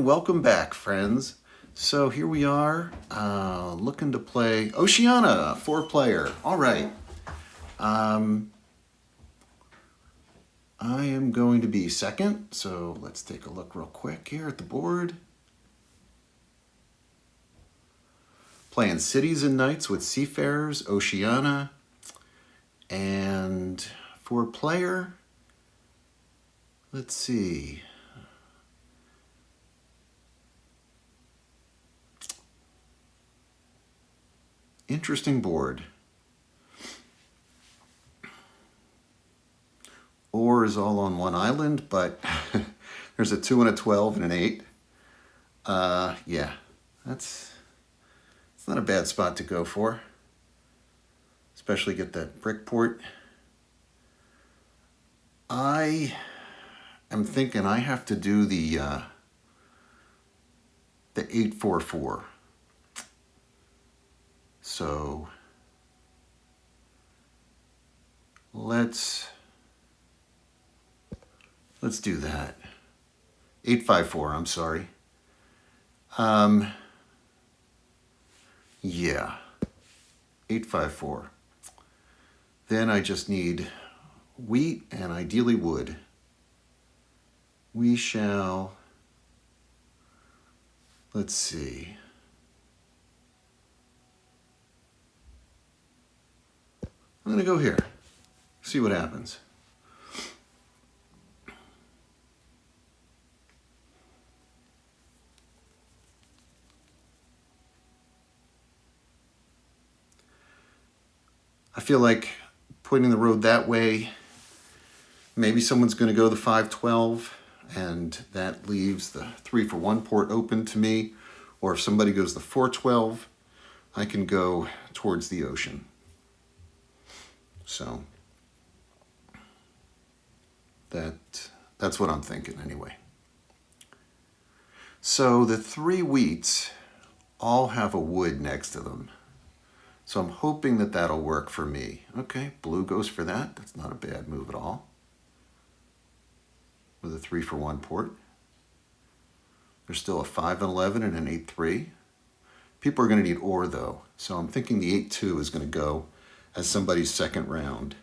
And welcome back, friends. So here we are, looking to play Oceania, 4-player. All right. I am going to be second, so let's take a look real quick here at the board. Playing Cities and Knights with Seafarers, Oceania, and 4-player. Let's see. Interesting board. Ore is all on one island, but there's a 2 and a 12 and an 8. Yeah, it's not a bad spot to go for. Especially get that brick port. I am thinking I have to do the 8-4-4. So let's do that. 8-5-4, I'm sorry. Yeah. 8-5-4. Then I just need wheat and ideally wood. We shall, let's see. I'm going to go here, see what happens. I feel like pointing the road that way, maybe someone's going to go the 5-12, and that leaves the 3-for-1 port open to me. Or if somebody goes the 4-12, I can go towards the ocean. So that's what I'm thinking anyway. So the 3 wheats all have a wood next to them. So I'm hoping that that'll work for me. Okay, blue goes for that. That's not a bad move at all. With a 3-for-1 port. There's still a 5-11 and an 8-3. People are going to need ore though. So I'm thinking the 8-2 is going to go as somebody's second round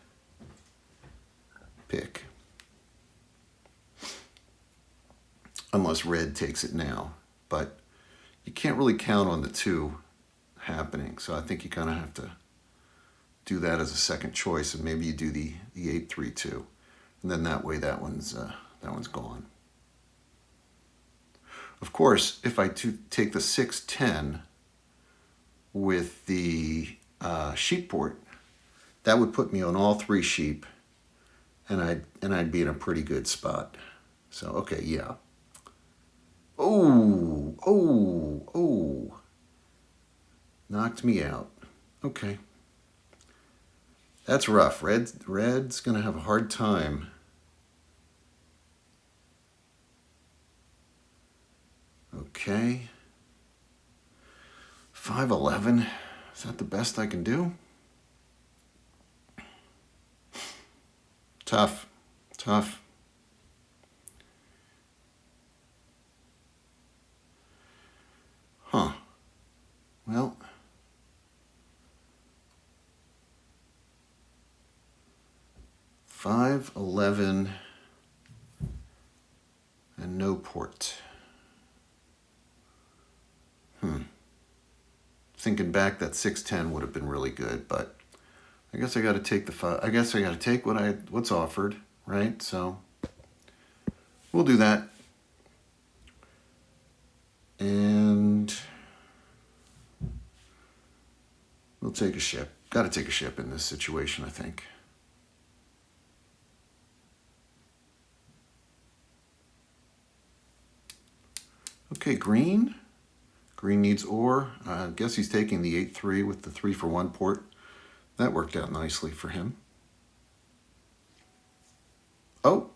pick. Unless red takes it now. But you can't really count on the 2 happening. So I think you kind of have to do that as a second choice, and maybe you do the 8-3-2. And then that way that one's gone. Of course, if I take the 6-10 with the sheep port, that would put me on all 3 sheep, and I'd be in a pretty good spot. So okay, yeah. Oh. Knocked me out. Okay. That's rough. Red's going to have a hard time. Okay. 5-11. Is that the best I can do? Tough. Huh. Well, $5-11 and no port. Thinking back, that 6-10 would have been really good, but I guess I got to take the 5. I guess I got to take what's offered, right? So we'll do that. And we'll take a ship. Got to take a ship in this situation, I think. Okay, green. Green needs ore. I guess he's taking the 8-3 with the 3-for-1 port. That worked out nicely for him. Oh,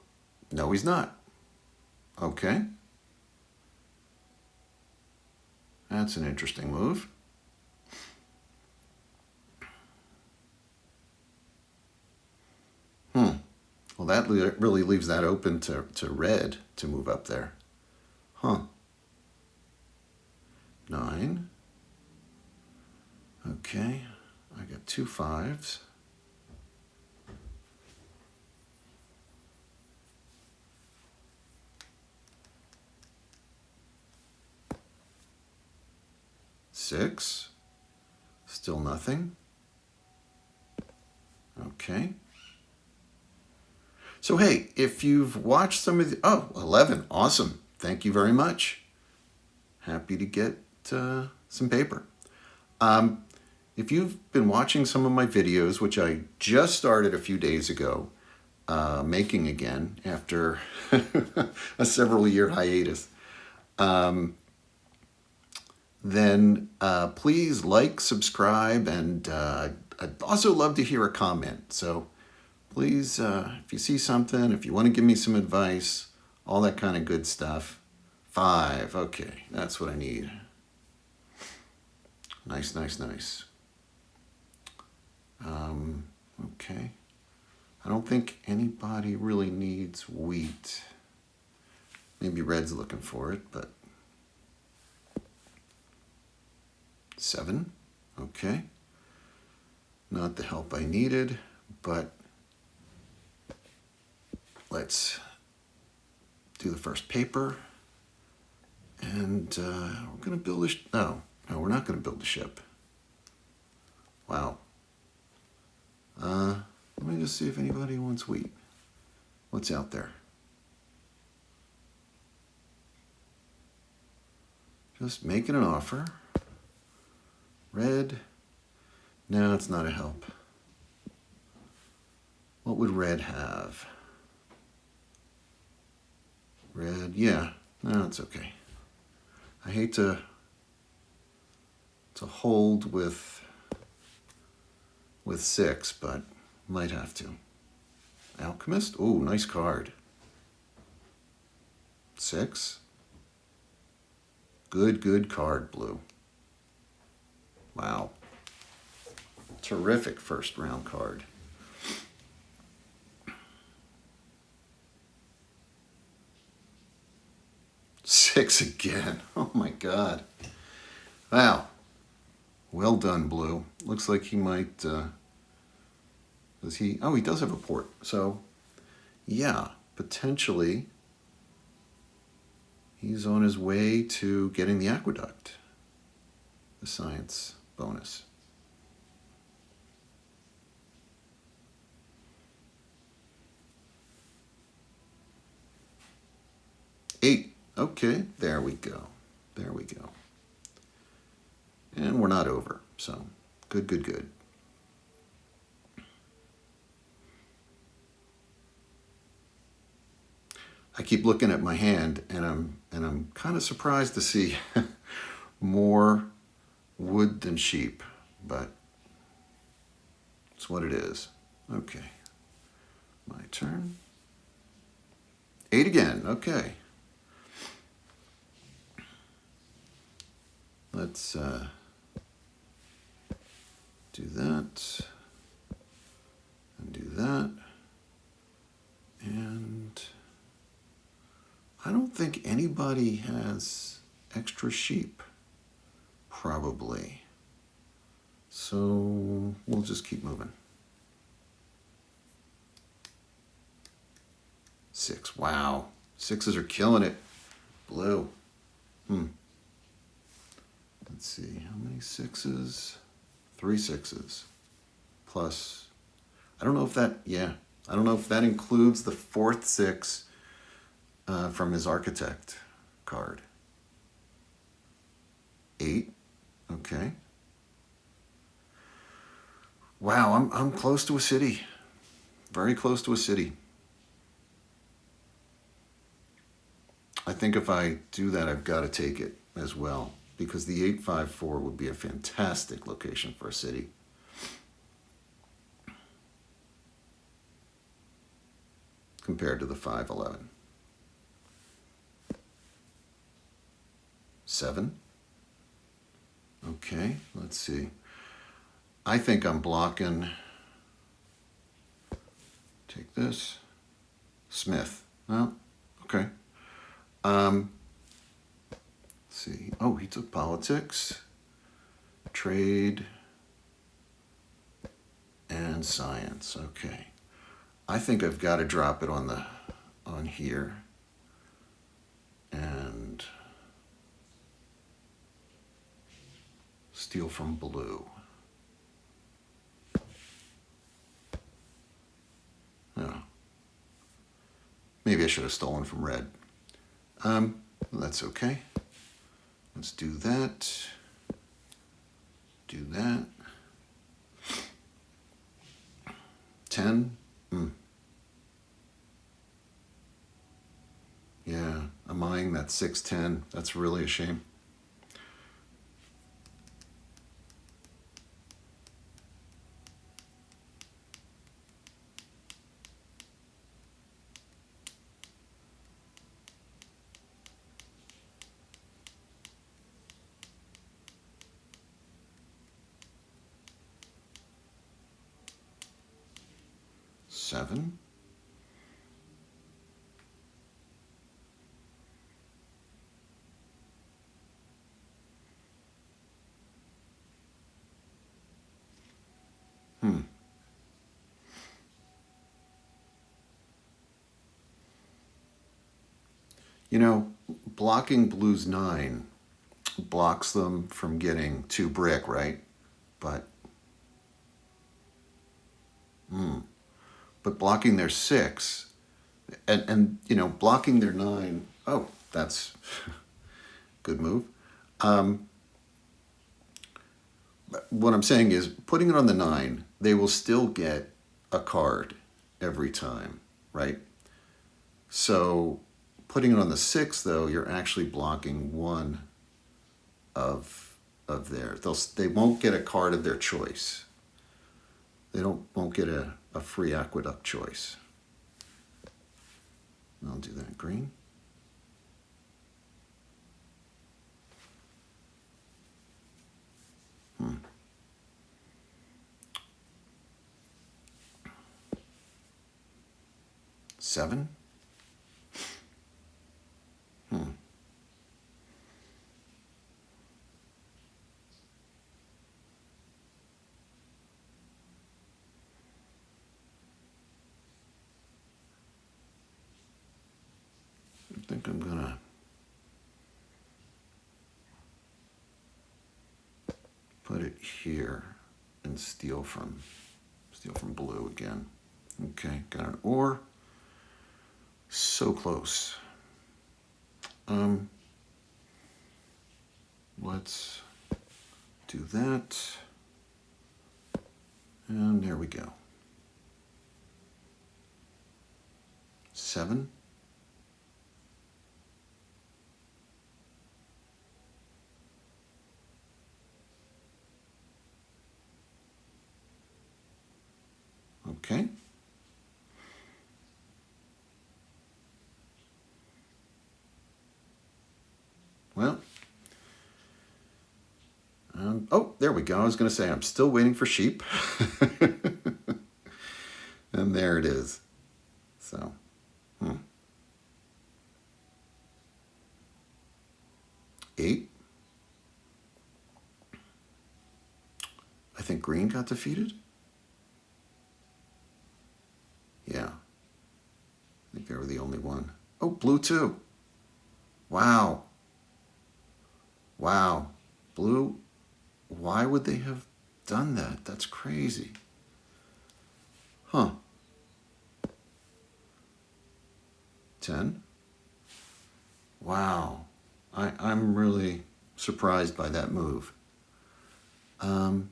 no he's not. Okay. That's an interesting move. Well, that really leaves that open to red to move up there. Huh. 9. Okay, I got 2 5s. Six. Still nothing. Okay. So hey, if you've watched some of the, 11, awesome. Thank you very much. Happy to get some paper. If you've been watching some of my videos, which I just started a few days ago, making again after a several year hiatus, then please like, subscribe, and I'd also love to hear a comment. So please, if you see something, if you want to give me some advice, all that kind of good stuff. 5, okay, that's what I need. Nice, nice, nice. Okay. I don't think anybody really needs wheat. Maybe red's looking for it, but 7, okay. Not the help I needed, but let's do the first paper. And we're going to build a... No, we're not going to build a ship. Wow. Let me just see if anybody wants wheat. What's out there? Just making an offer. Red. No, it's not a help. What would red have? Red, yeah. No, it's okay. I hate to hold with 6, but might have to. Alchemist? Oh, nice card. 6. Good card, blue. Wow. Terrific first round card. Six again. Oh my God. Wow. Well done, blue. Looks like he might... does he... Oh, he does have a port. So, yeah, potentially he's on his way to getting the aqueduct. The science bonus. Eight. Okay, there we go. There we go. And we're not over, so good. I keep looking at my hand, and I'm kind of surprised to see more wood than sheep, but it's what it is. Okay, my turn. 8 again. Okay. Let's do that and do that. And I don't think anybody has extra sheep, probably. So we'll just keep moving. 6, wow. 6s are killing it. Blue. Let's see, how many 6s? 3 6s. Plus, I don't know if that, I don't know if that includes the 4th 6 from his architect card. 8, okay. Wow, I'm close to a city. Very close to a city. I think if I do that, I've got to take it as well, because the 854 would be a fantastic location for a city. Compared to the 511. 7. Okay, let's see. I think I'm blocking. Take this. Smith. Well, okay. Let's see. Oh, he took politics, trade, and science. Okay. I think I've got to drop it on here. And steal from blue. Oh. Maybe I should have stolen from red. That's okay. Let's do that. Do that. 10. Yeah, I'm eyeing that 6-10. That's really a shame. Seven. You know, blocking blue's 9 blocks them from getting 2 brick, right? But blocking their 6 and you know, blocking their 9. Oh, that's good move. What I'm saying is, putting it on the 9, they will still get a card every time, right? So putting it on the 6, though, you're actually blocking one of their. They won't get a card of their choice. They won't get a free aqueduct choice. I'll do that green. Seven. I think I'm gonna put it here and steal from blue again. Okay, got an ore. So close. Let's do that. And there we go. 7. Okay. Well, oh, there we go. I was going to say I'm still waiting for sheep. And there it is. So, 8. I think green got defeated. Yeah. I think they were the only one. Oh, blue too. Wow. Wow. Blue, why would they have done that? That's crazy. Huh. 10. Wow. I'm really surprised by that move. I'm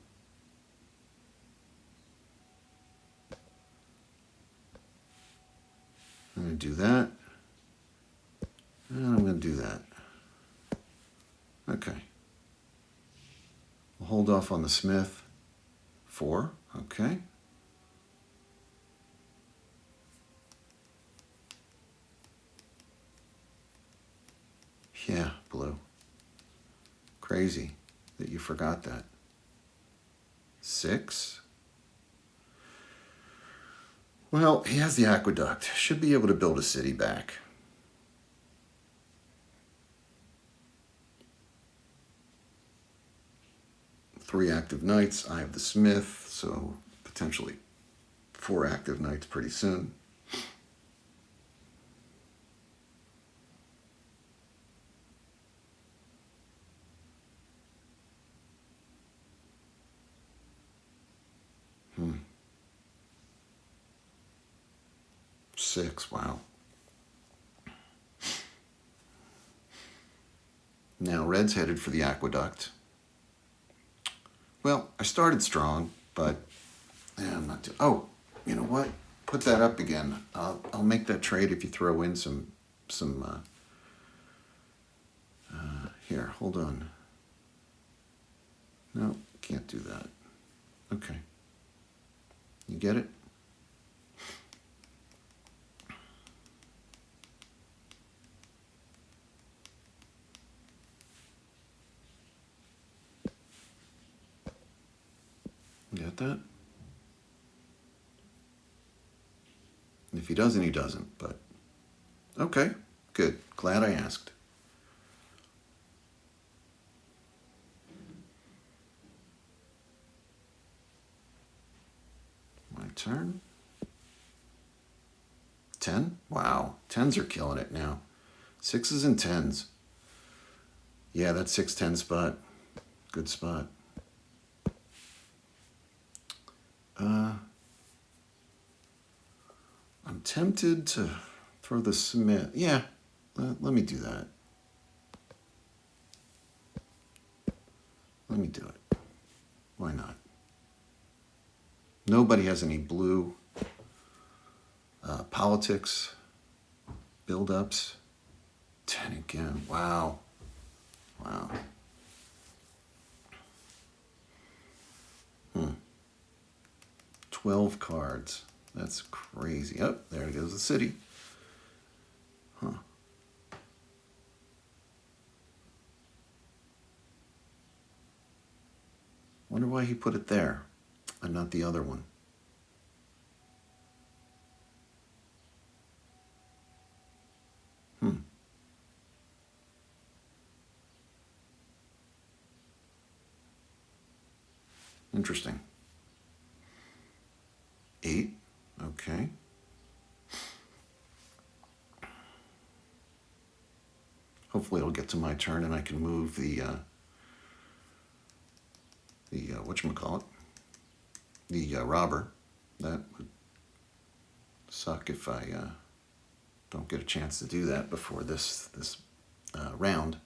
going to do that. And I'm going to do that. Okay. We'll hold off on the smith. 4. Okay. Yeah, blue. Crazy that you forgot that. 6. Well, he has the aqueduct. Should be able to build a city back. 3 active knights. I have the smith, so potentially 4 active knights pretty soon. Hmm. 6, wow. Now red's headed for the aqueduct. Well, I started strong, but yeah, I'm not too. Oh, you know what? Put that up again. I'll make that trade if you throw in some. Here, hold on. No, can't do that. Okay. You get it? You got that? And if he doesn't, he doesn't, but okay, good. Glad I asked. My turn. 10? Wow, 10s are killing it now. 6s and 10s. Yeah, that 6-10 spot. Good spot. I'm tempted to throw the smith. Yeah, let me do that. Let me do it. Why not? Nobody has any blue politics build-ups. 10 again. Wow. Wow. 12 cards. That's crazy. Oh, there goes the city. Huh. Wonder why he put it there and not the other one. Interesting. 8. Okay. Hopefully it'll get to my turn and I can move the whatchamacallit? The robber. That would suck if I don't get a chance to do that before this round.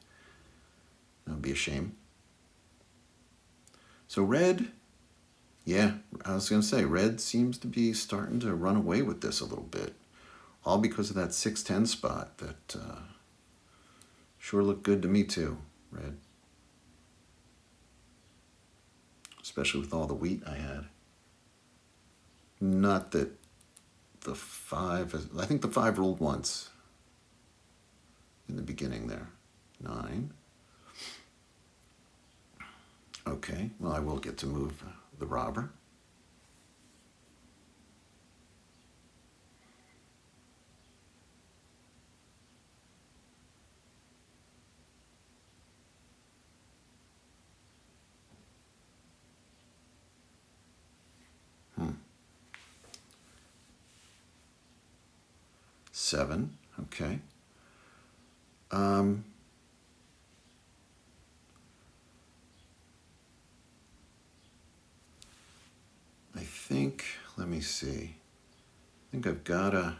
That would be a shame. So red, yeah, I was going to say, red seems to be starting to run away with this a little bit. All because of that 6-10 spot that sure looked good to me too, red. Especially with all the wheat I had. Not that the 5, I think the 5 rolled once in the beginning there. 9. Okay, well, I will get to move the robber. Hmm. 7, okay. I think, let me see. I think I've got to...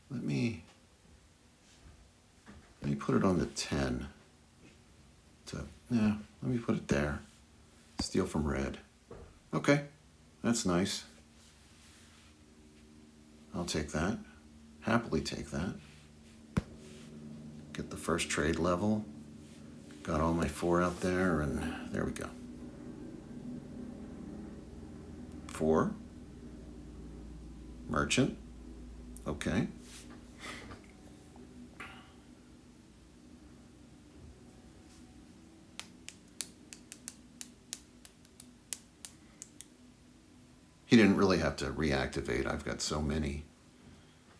Let me put it on the 10. Yeah, let me put it there. Steal from red. Okay, that's nice. I'll take that. Happily take that. Get the first trade level. Got all my 4 out there, and there we go. 4. Merchant. Okay. He didn't really have to reactivate. I've got so many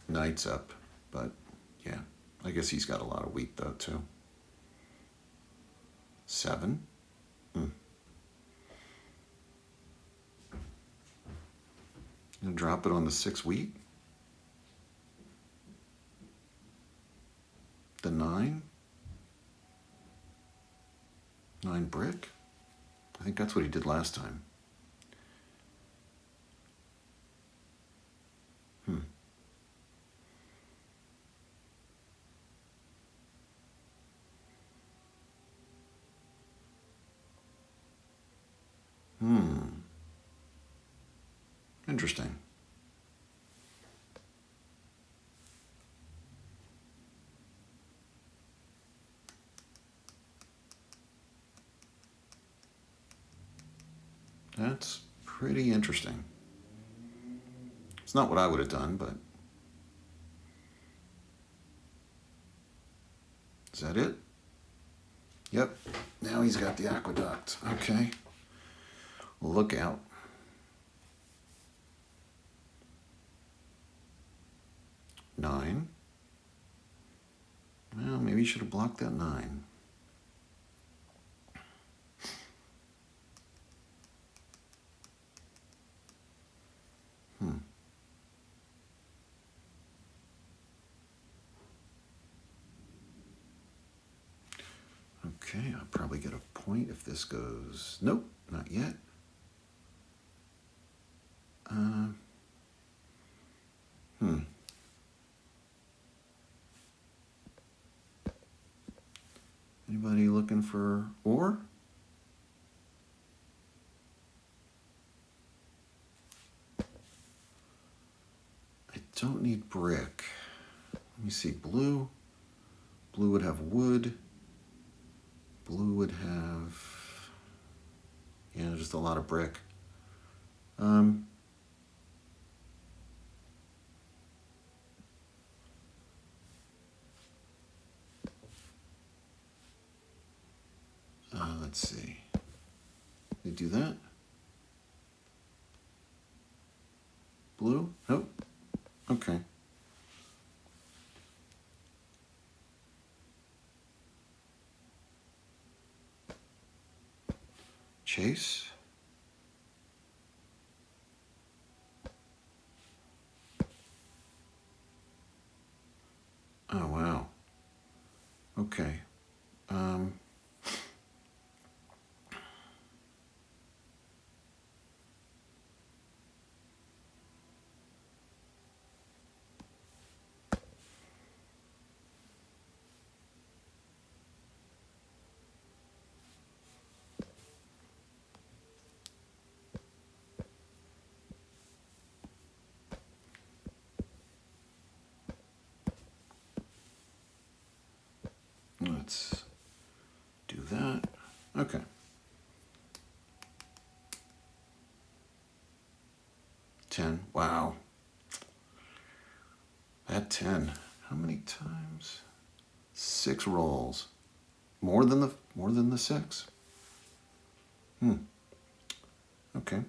Knights up, but yeah, I guess he's got a lot of wheat though too. 7. And drop it on the 6 wheat. The 9. 9 brick. I think that's what he did last time. Interesting. That's pretty interesting. It's not what I would have done, but... Is that it? Yep. Now he's got the aqueduct. Okay. Look out. Nine. Well, maybe you should have blocked that 9. Okay, I'll probably get a point if this goes... Nope, not yet. Anybody looking for ore? I don't need brick. Let me see, blue. Blue would have wood. Blue would have, yeah, just a lot of brick. Let's see. They do that? Blue? Nope. Okay. Chase? Oh, wow. Okay. Let's do that. Okay. 10. Wow. That 10. How many times? 6 rolls. More than the 6. Okay.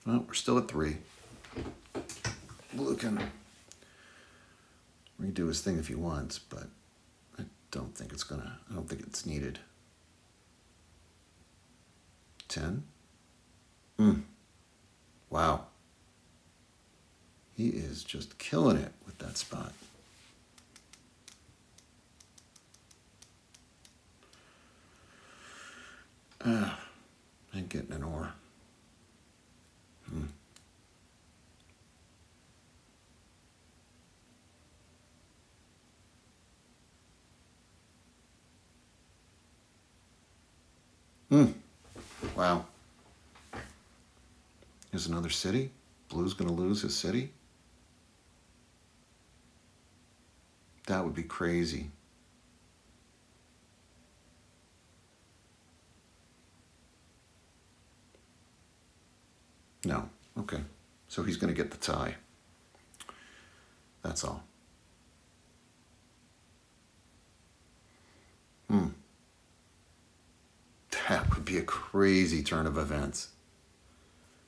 Well, we're still at 3. Blue can redo his thing if he wants, but I don't think it's needed. 10. Wow. He is just killing it with that spot. And getting an ore. Wow. Here's another city. Blue's going to lose his city. That would be crazy. No. Okay. So he's going to get the tie. That's all. Hmm. That would be a crazy turn of events.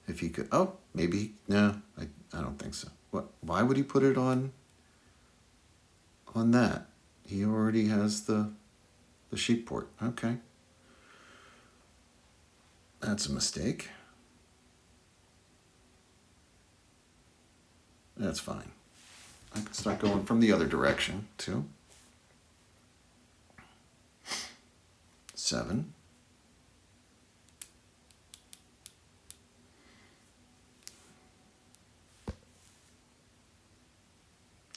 If he could, oh, maybe, no, I don't think so. What? Why would he put it on that? He already has the sheep port. Okay. That's a mistake. That's fine. I can start going from the other direction, too. 7.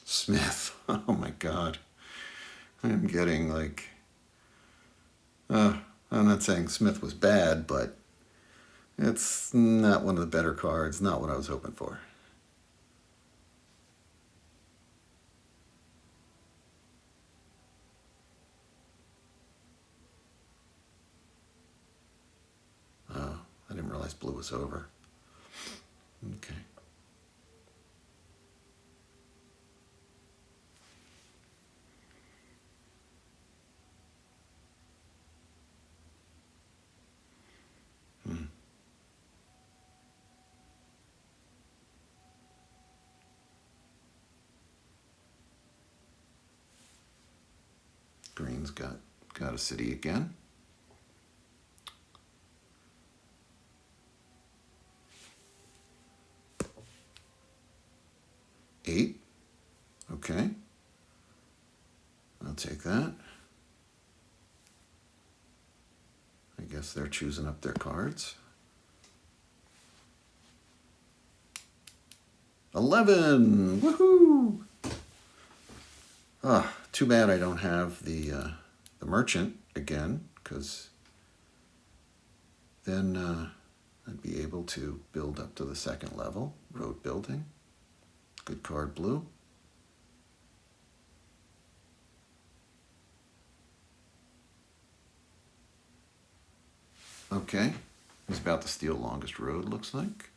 Smith. Oh my God. I'm getting like, I'm not saying Smith was bad, but it's not one of the better cards, not what I was hoping for. Oh, I didn't realize blue was over. Okay. Green's got a city again. 8. Okay. I'll take that. I guess they're choosing up their cards. 11! Woohoo! Ah, too bad I don't have the merchant again, because then I'd be able to build up to the second level. Road building. Good card, blue. Okay. He's about to steal longest road, looks like.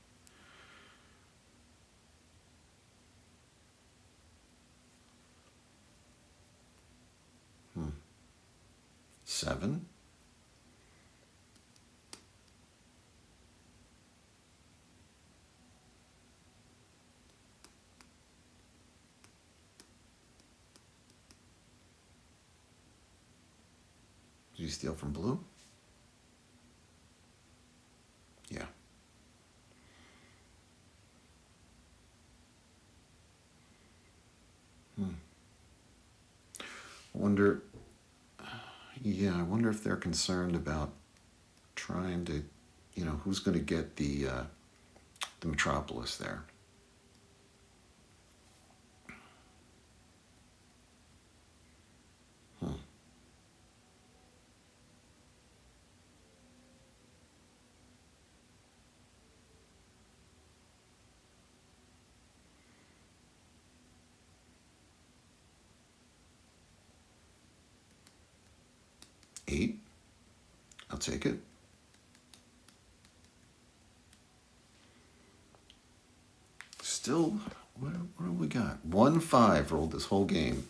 7. Did you steal from blue? Yeah. Wonder. Yeah, I wonder if they're concerned about trying to, who's going to get the Metropolis there. Hmm. 8. I'll take it. Still, what have we got? 1-5 rolled this whole game.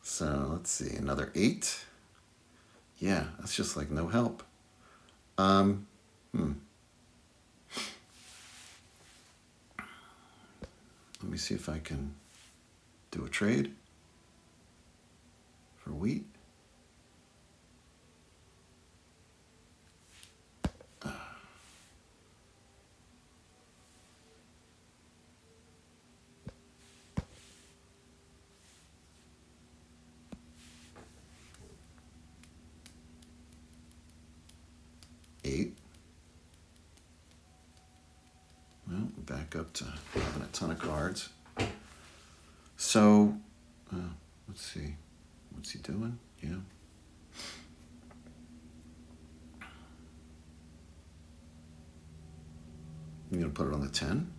So let's see, another 8. Yeah, that's just like no help. Let me see if I can do a trade for wheat. Well, back up to having a ton of cards. So, let's see. What's he doing? Yeah. I'm going to put it on the 10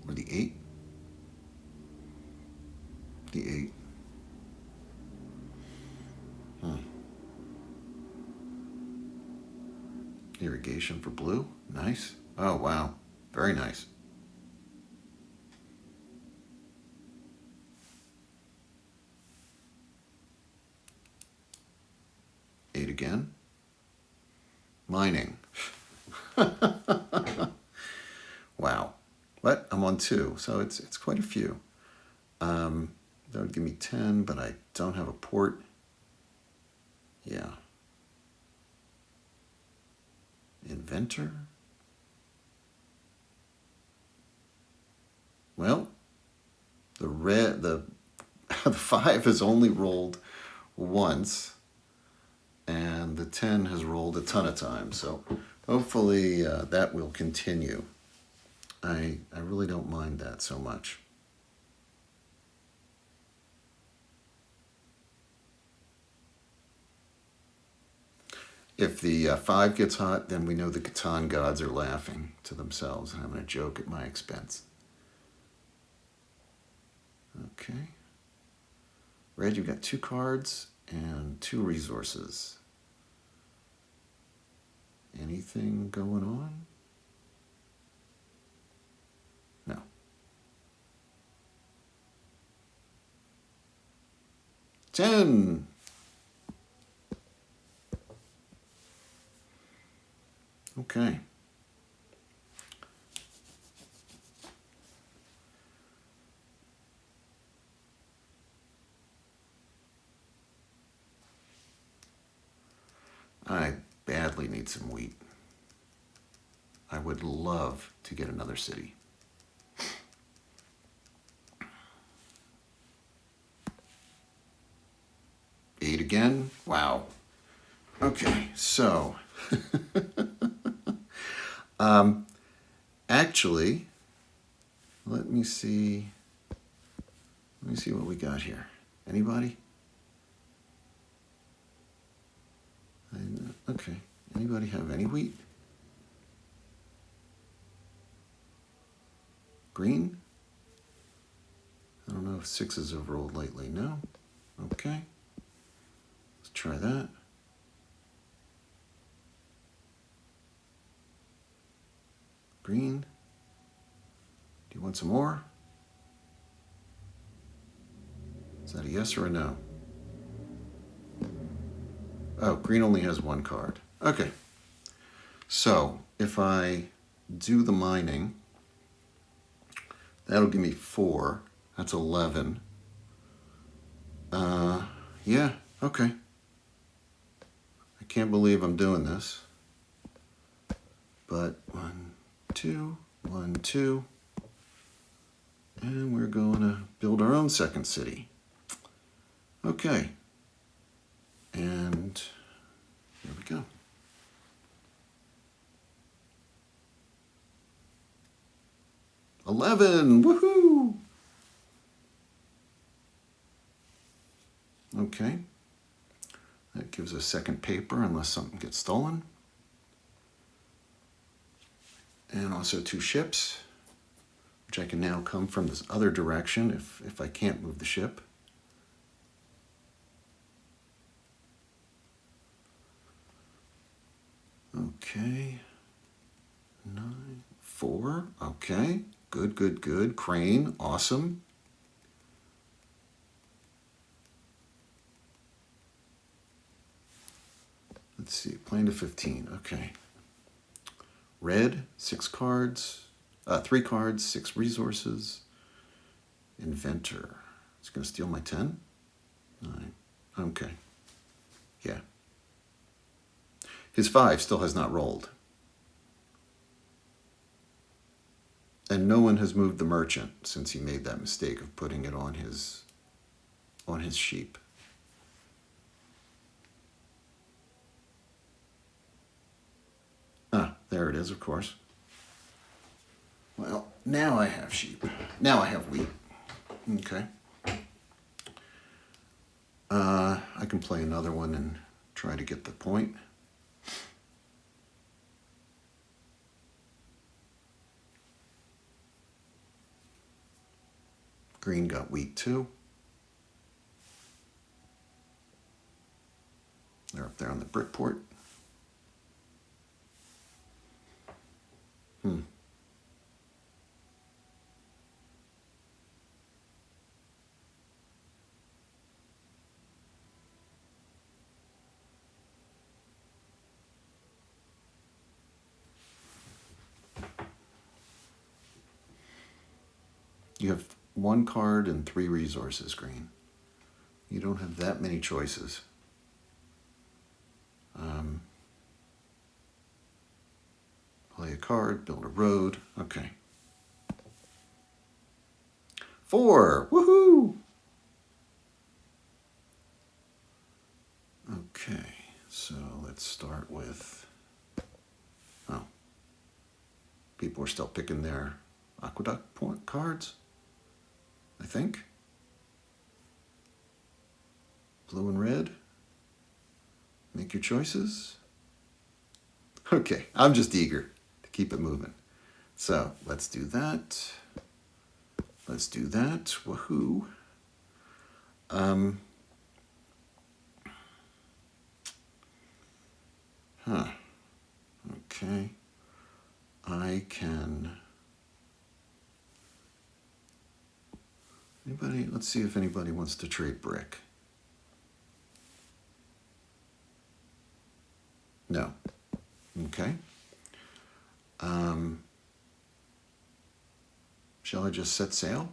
or the 8. The 8. Irrigation for blue. Nice. Oh, wow. Very nice. again. Mining. Wow. But I'm on 2, so it's quite a few. That would give me 10, but I don't have a port. Yeah. Inventor. Well, the 5 has only rolled once, and the 10 has rolled a ton of times. So hopefully that will continue. I really don't mind that so much. If the 5 gets hot, then we know the Catan gods are laughing to themselves and having a joke at my expense. Okay. Red, you've got 2 cards and 2 resources. Anything going on? No. Ten. Okay. I badly need some wheat. I would love to get another city. Eight again. Wow. Okay, so actually, let me see what we got here. Anybody? Okay. Anybody have any wheat? Green? I don't know if 6s have rolled lately. No? Okay. Let's try that. Green? Do you want some more? Is that a yes or a no? Oh, green only has 1 card. Okay. So if I do the mining, that'll give me 4. That's 11. Yeah, okay. I can't believe I'm doing this. But 1, 2, 1, 2. And we're going to build our own second city. Okay. And here we go. $11. Woohoo! Okay. That gives us second paper unless something gets stolen. And also 2 ships, which I can now come from this other direction if I can't move the ship. Okay. 9, 4. Okay. Good, good, good. Crane. Awesome. Let's see. Playing to 15. Okay. Red. 6 cards. 3 cards. 6 resources. Inventor. It's going to steal my 10. 9. Okay. Yeah. His 5 still has not rolled. And no one has moved the merchant since he made that mistake of putting it on his sheep. Ah, there it is, of course. Well, now I have sheep. Now I have wheat. Okay. I can play another one and try to get the point. Green got wheat too. They're up there on the brickport. You have 1 card and 3 resources, green. You don't have that many choices. Play a card, build a road. Okay. 4. Woohoo! Okay, so let's start with, oh, people are still picking their aqueduct point cards, I think. Blue and red. Make your choices. Okay, I'm just eager to keep it moving. So let's do that. Let's do that. Woohoo. Okay. I can. Anybody? Let's see if anybody wants to trade brick. No. Okay. Shall I just set sail?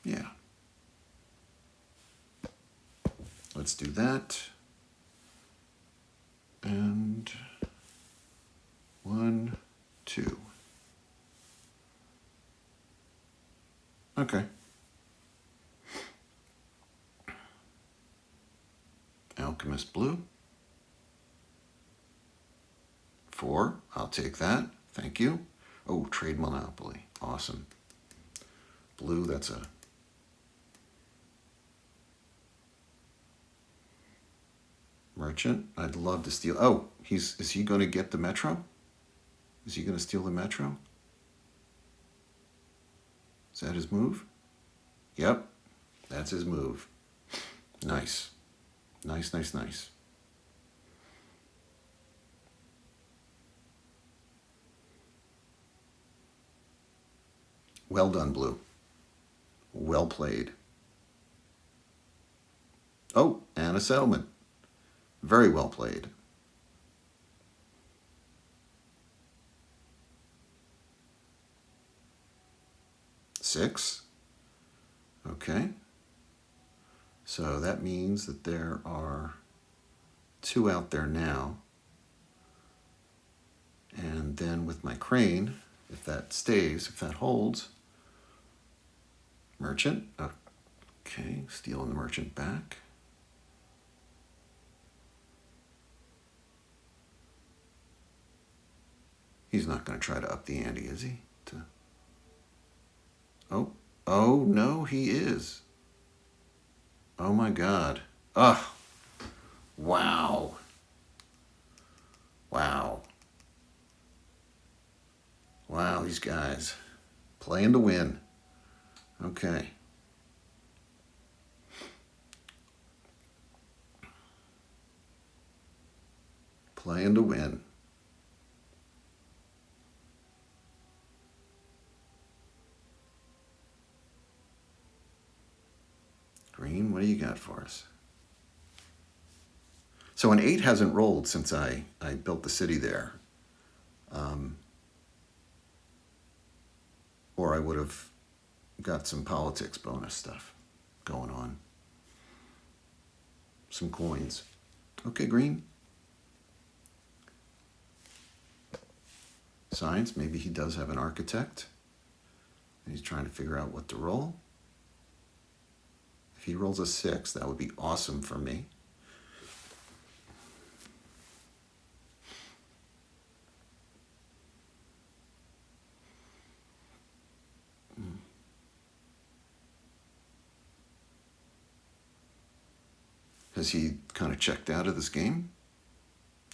Yeah. Let's do that. And 1, 2. Okay. Alchemist blue. 4. I'll take that. Thank you. Oh, trade monopoly. Awesome. Blue, that's a merchant. I'd love to steal. Oh, is he going to get the metro? Is he going to steal the metro? Is that his move? Yep, that's his move. Nice. Nice, nice, nice. Well done, blue. Well played. Oh, and a settlement. Very well played. Six. Okay. So that means that there are 2 out there now. And then with my crane, if that stays, if that holds, merchant. Okay, stealing the merchant back. He's not going to try to up the ante, is he? Oh no, he is. Oh my God. Ugh. Wow. Wow. Wow, these guys playing to win. Okay. Playing to win. Green, what do you got for us? So an 8 hasn't rolled since I built the city there. Or I would have got some politics bonus stuff going on. Some coins. Okay, green. Science, maybe he does have an architect. And he's trying to figure out what to roll. If he rolls a 6, that would be awesome for me. Has he kind of checked out of this game?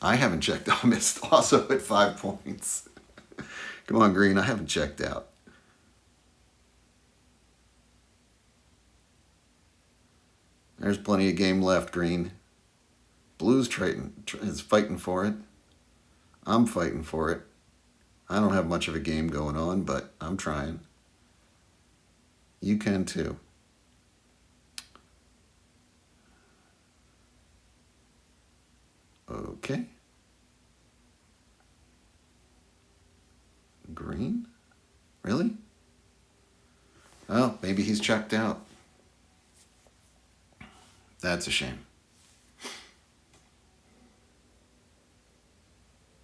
I haven't checked out. I missed also at 5 points. Come on, green, I haven't checked out. There's plenty of game left, green. Blue's is fighting for it. I'm fighting for it. I don't have much of a game going on, but I'm trying. You can too. Okay. Green. Really? Well, maybe he's checked out. That's a shame.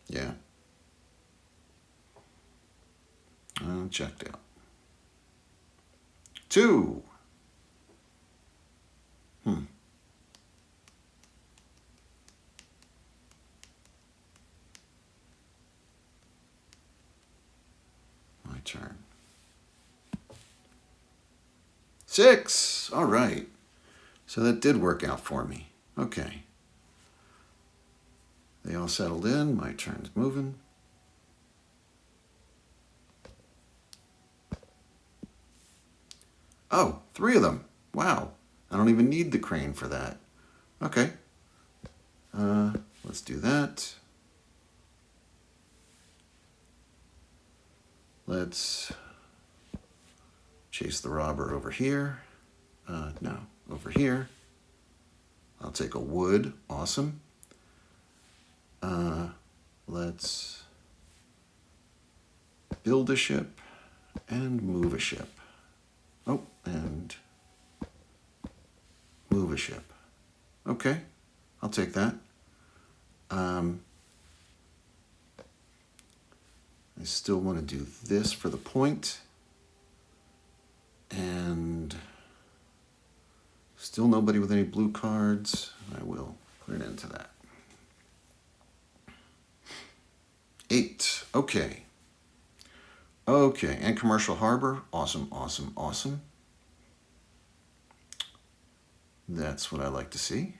Yeah. Checked out. 2. My turn. 6. All right. So that did work out for me. Okay. They all settled in. My turn's moving. Oh, 3 of them. Wow. I don't even need the crane for that. Okay. Let's do that. Let's chase the robber over here. No, over here. I'll take a wood. Awesome. Let's build a ship and move a ship. Oh, and move a ship. Okay, I'll take that. I still want to do this for the point. And still nobody with any blue cards. I will put an end to that. 8. Okay. Okay, and commercial harbor. Awesome, awesome, awesome. That's what I like to see.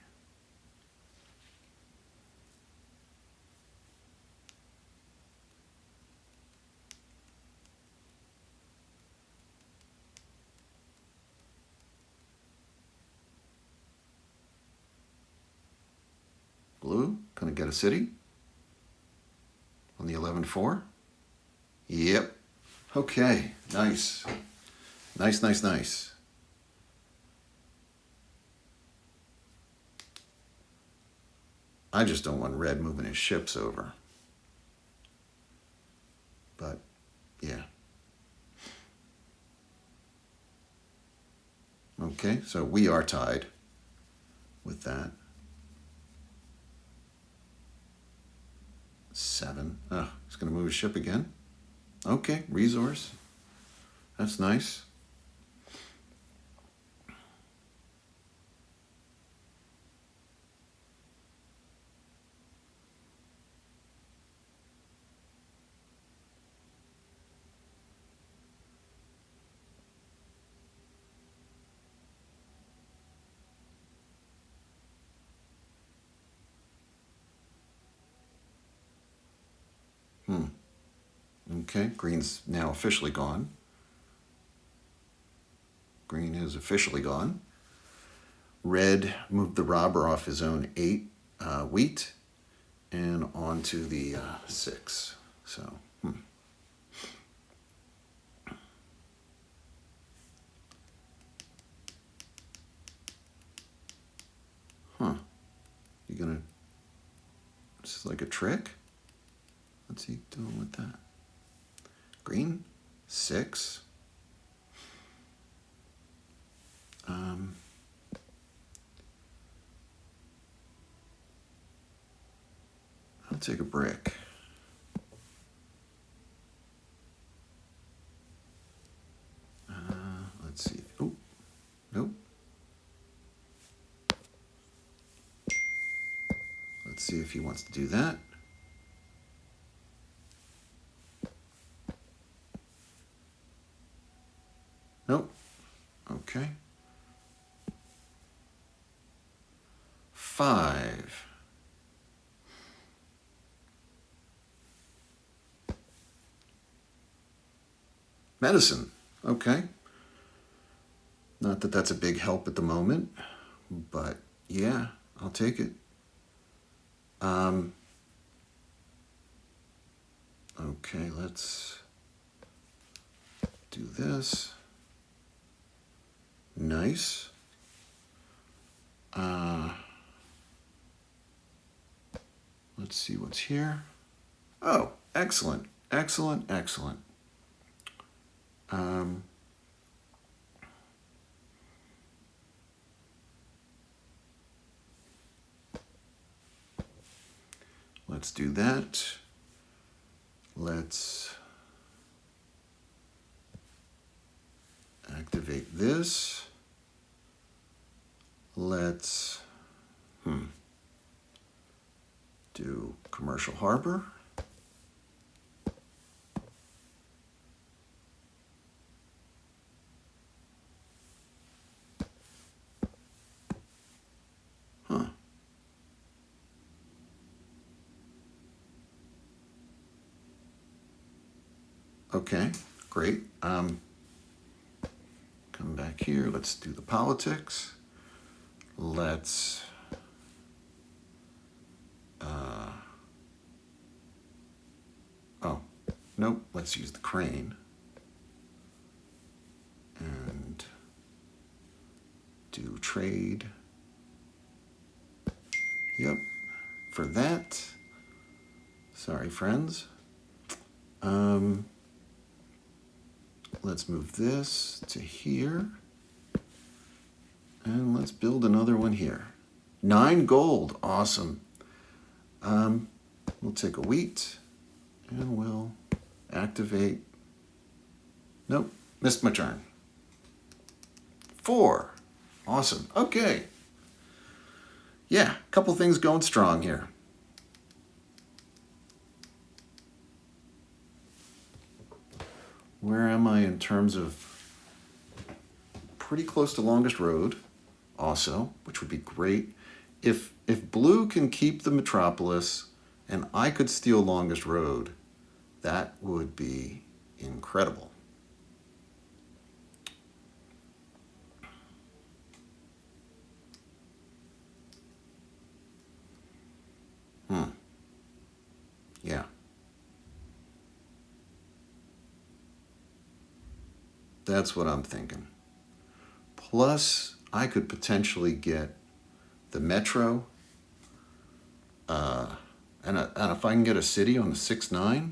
Blue, gonna get a city on the 11-4. Yep. Okay, nice. Nice, nice, nice. I just don't want red moving his ships over. But, yeah. Okay, so we are tied with that. 7. Oh, he's going to move his ship again. Okay, resource. That's nice. Okay, green's now officially gone. Green is officially gone. Red moved the robber off his own 8 wheat and onto the 6. So, You gonna, this is like a trick? What's he doing with that? Green, 6. I'll take a brick. Let's see. Oh, nope. Let's see if he wants to do that. Nope. Okay. 5. Medicine. Okay. Not that that's a big help at the moment, but yeah, I'll take it. Okay, let's do this. Nice. Let's see what's here. Oh, excellent, excellent, excellent. Let's do that. Let's activate this. Let's do commercial harbor. Okay, great. Come back here. Let's do the politics. Let's oh, nope. Let's use the crane and do trade. Yep. For that, sorry, friends. Let's move this to here. And let's build another one here. 9 gold, awesome. We'll take a wheat and we'll activate. Nope, missed my turn. 4, awesome, okay. Yeah, a couple things going strong here. Where am I in terms of pretty close to longest road also, which would be great. If blue can keep the Metropolis and I could steal longest road, that would be incredible. Yeah. That's what I'm thinking. Plus, I could potentially get the metro. And if I can get a city on the 6-9,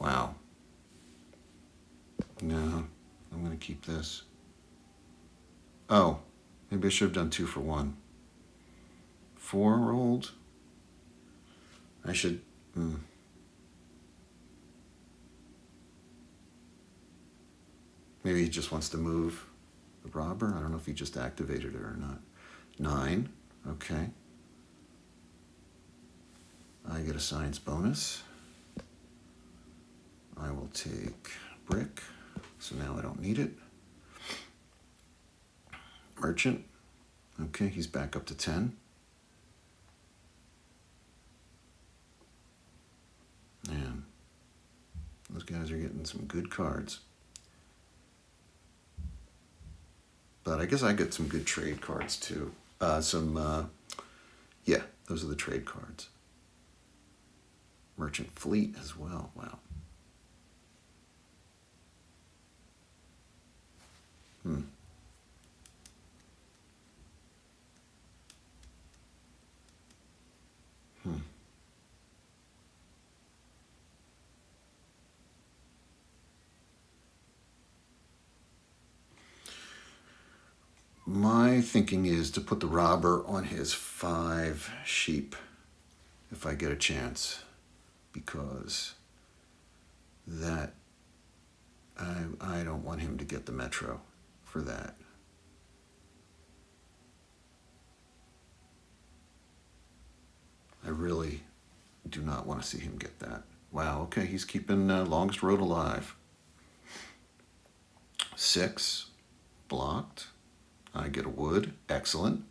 wow. No, I'm going to keep this. Oh, maybe I should have done 2 for 1. 4 rolled. I should. Maybe he just wants to move the robber. I don't know if he just activated it or not. 9. Okay. I get a science bonus. I will take brick. So now I don't need it. Merchant. Okay, he's back up to 10. Man, those guys are getting some good cards. But I guess I get some good trade cards too. Yeah, those are the trade cards. Merchant fleet as well, wow. My thinking is to put the robber on his 5 sheep if I get a chance, because that I don't want him to get the metro for that. I really do not want to see him get that. Wow, okay, he's keeping longest road alive. 6, blocked. I get a wood, excellent.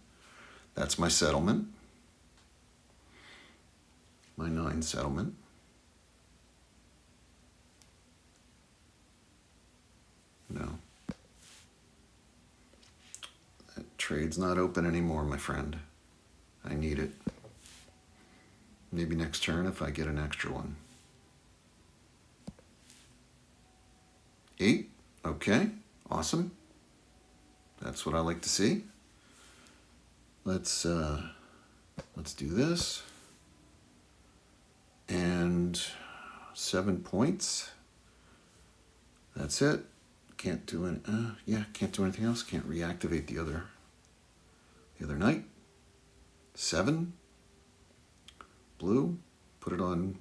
That's my settlement. My 9 settlement. No. That trade's not open anymore, my friend. I need it. Maybe next turn if I get an extra one. 8, okay, awesome. That's what I like to see. Let's do this. And 7 points. That's it. Can't do any. Yeah, can't do anything else. Can't reactivate the other knight. 7. Blue. Put it on.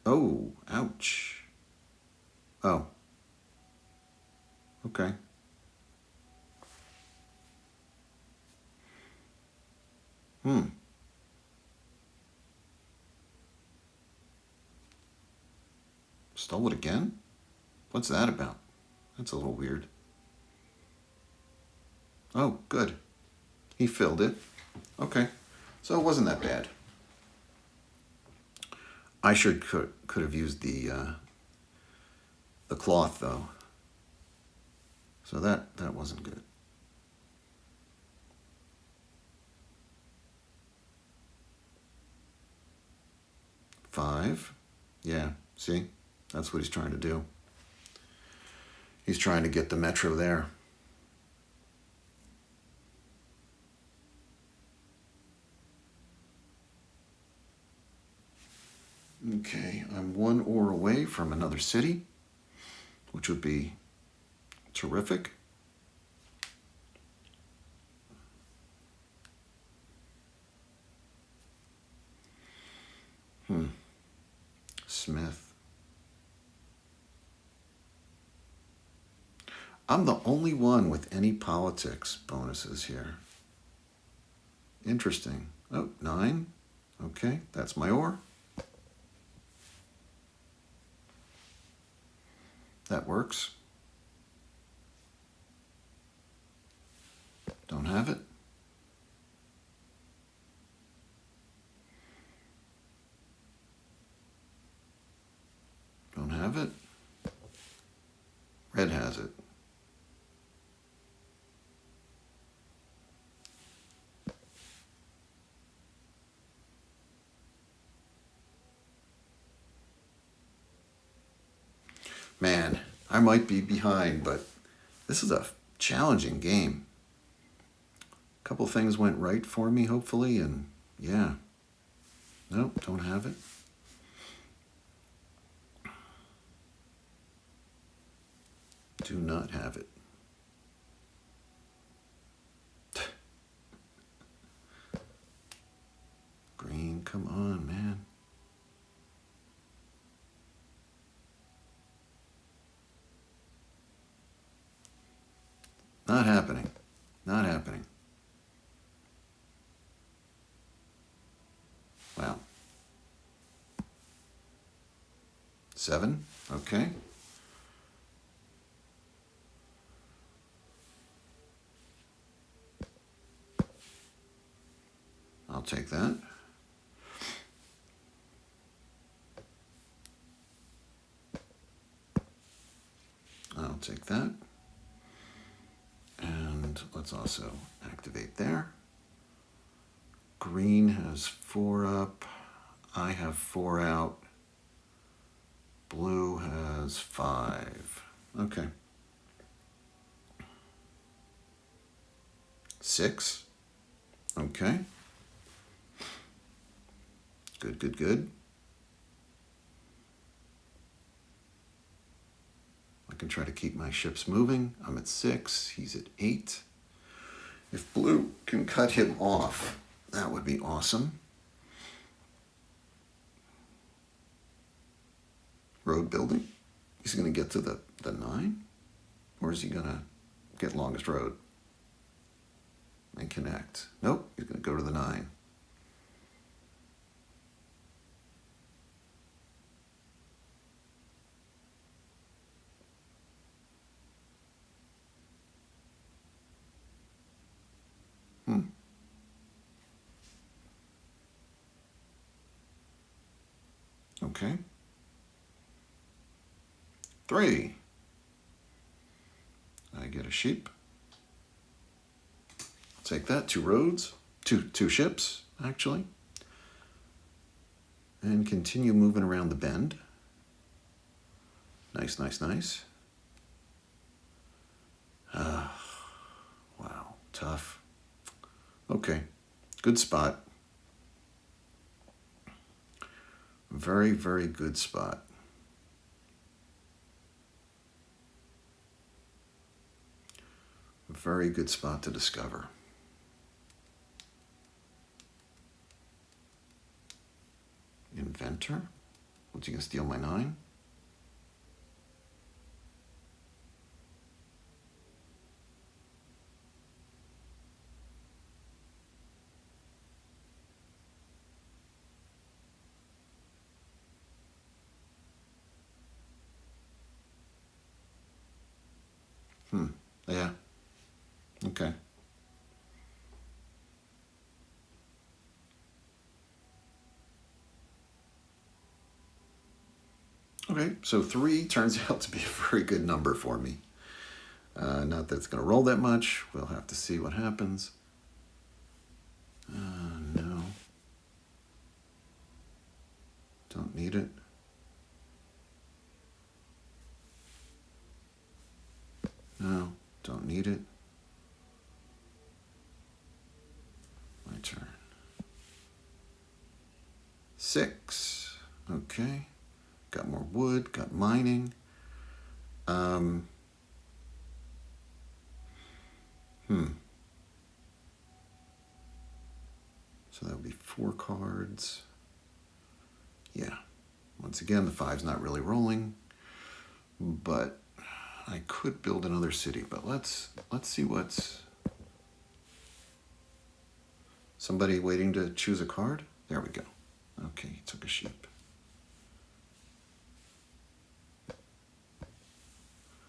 Oh, ouch. Oh. Okay. Stole it again? What's that about? That's a little weird. Oh, good. He filled it. Okay. So it wasn't that bad. I sure could have used the cloth though. So that wasn't good. Five. Yeah, see? That's what he's trying to do. He's trying to get the Metro there. Okay, I'm 1 ore away from another city, which would be terrific. Smith. I'm the only one with any politics bonuses here. Interesting. Oh, 9. Okay, that's my ore. That works. Don't have it. Don't have it. Red has it. Man, I might be behind, but this is a challenging game. A couple things went right for me, hopefully, and yeah. Nope, don't have it. Do not have it. Green, come on, man. Not happening. Not happening. Wow. 7. Okay. I'll take that. I'll take that. And let's also activate there. Green has 4 up. I have 4 out. Blue has 5. Okay. 6. Okay. Good, good, good. I can try to keep my ships moving. I'm at 6. He's at 8. If blue can cut him off, that would be awesome. Road building. He's going to get to the 9? Or is he going to get longest road and connect? Nope, he's going to go to the 9. Okay. 3. I get a sheep. I'll take that. 2 roads. Two ships, actually. And continue moving around the bend. Nice, nice, nice. Wow. Tough. Okay. Good spot. Very, very good spot. A very good spot to discover. Inventor? What's he gonna steal my 9? Yeah. Okay. Okay, so 3 turns out to be a very good number for me. Not that it's going to roll that much. We'll have to see what happens. No. Don't need it. No, don't need it. My turn. 6. Okay. Got more wood, got mining. So that would be 4 cards. Yeah. Once again, the 5's not really rolling, but I could build another city. But let's see what's. Somebody waiting to choose a card? There we go. Okay, he took a sheep.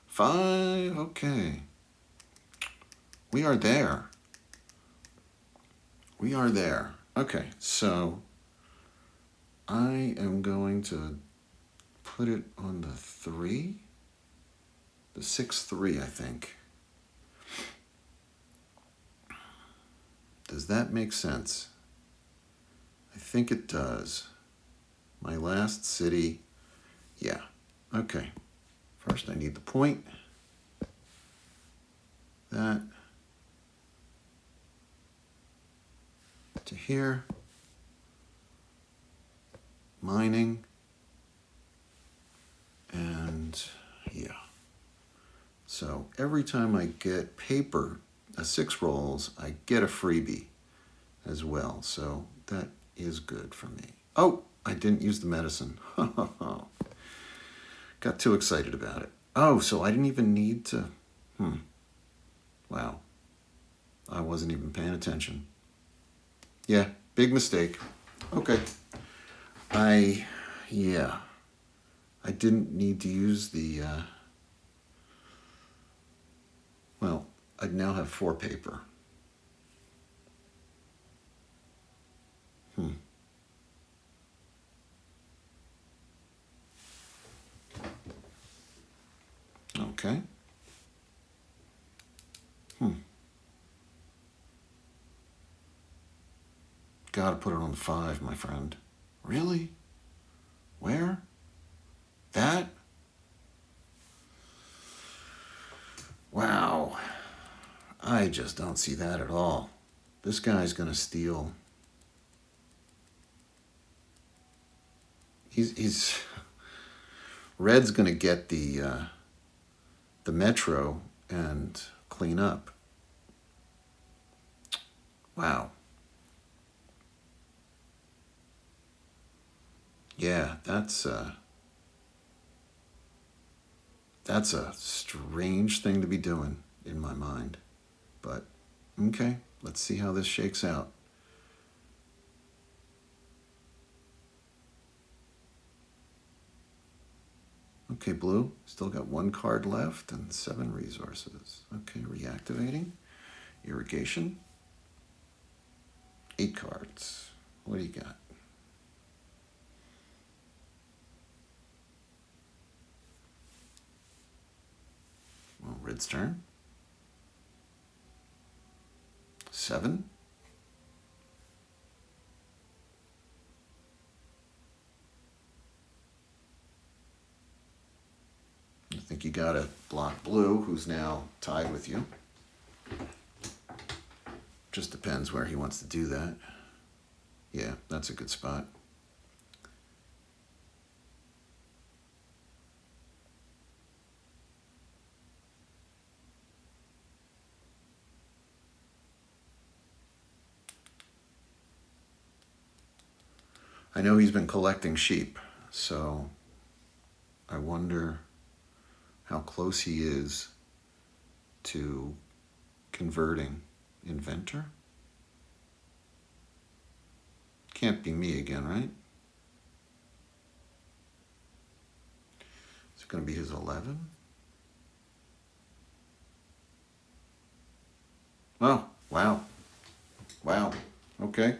5, okay. We are there. We are there. Okay, so I am going to put it on the 3. The 6-3, I think. Does that make sense? I think it does. My last city. Yeah. Okay. First I need the point. That to here. Mining. And yeah. So every time I get paper, 6 rolls, I get a freebie as well. So that is good for me. Oh, I didn't use the medicine. Got too excited about it. Oh, so I didn't even need to. Wow. I wasn't even paying attention. Yeah, big mistake. Okay. I didn't need to use the, well, I now have 4 paper. Okay. Gotta put it on 5, my friend. Really? Where? That? Wow. I just don't see that at all. This guy's gonna steal. He's Red's gonna get the metro and clean up. Wow. Yeah, that's a strange thing to be doing in my mind. But okay, let's see how this shakes out. Okay, blue, still got 1 card left and 7 resources. Okay, reactivating. Irrigation. 8 cards. What do you got? Well, red's turn. 7. I think you gotta block blue, who's now tied with you. Just depends where he wants to do that. Yeah, that's a good spot. I know he's been collecting sheep, so I wonder how close he is to converting inventor. Can't be me again, right? Is it going to be his 11? Oh, wow. Wow. Okay.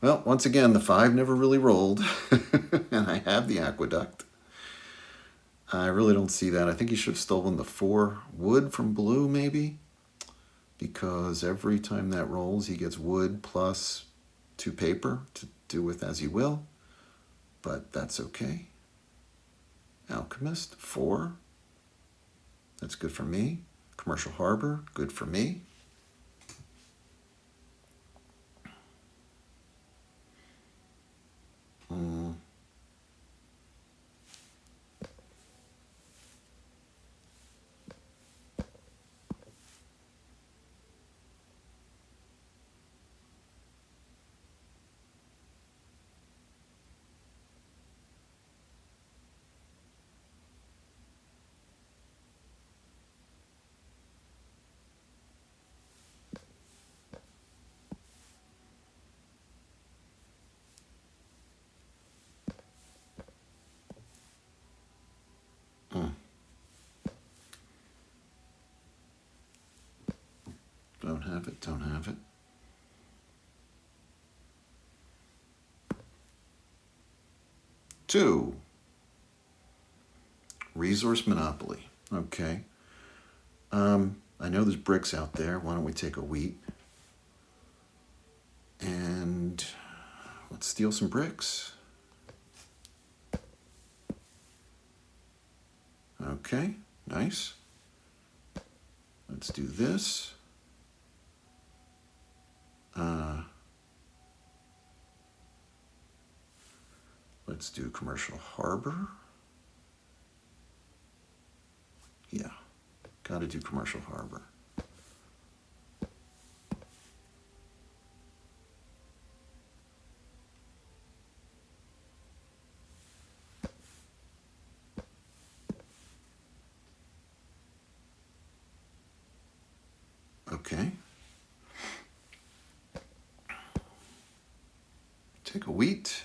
Well, once again, the 5 never really rolled, and I have the aqueduct. I really don't see that. I think he should have stolen the 4 wood from blue, maybe, because every time that rolls, he gets wood plus 2 paper to do with as he will, but that's okay. Alchemist, 4. That's good for me. Commercial harbor, good for me. Don't have it, don't have it. Two. Resource monopoly. Okay. I know there's bricks out there. Why don't we take a wheat? And let's steal some bricks. Okay, nice. Let's do this. Let's do commercial harbor. Yeah, gotta do commercial harbor. Okay. Take a wheat.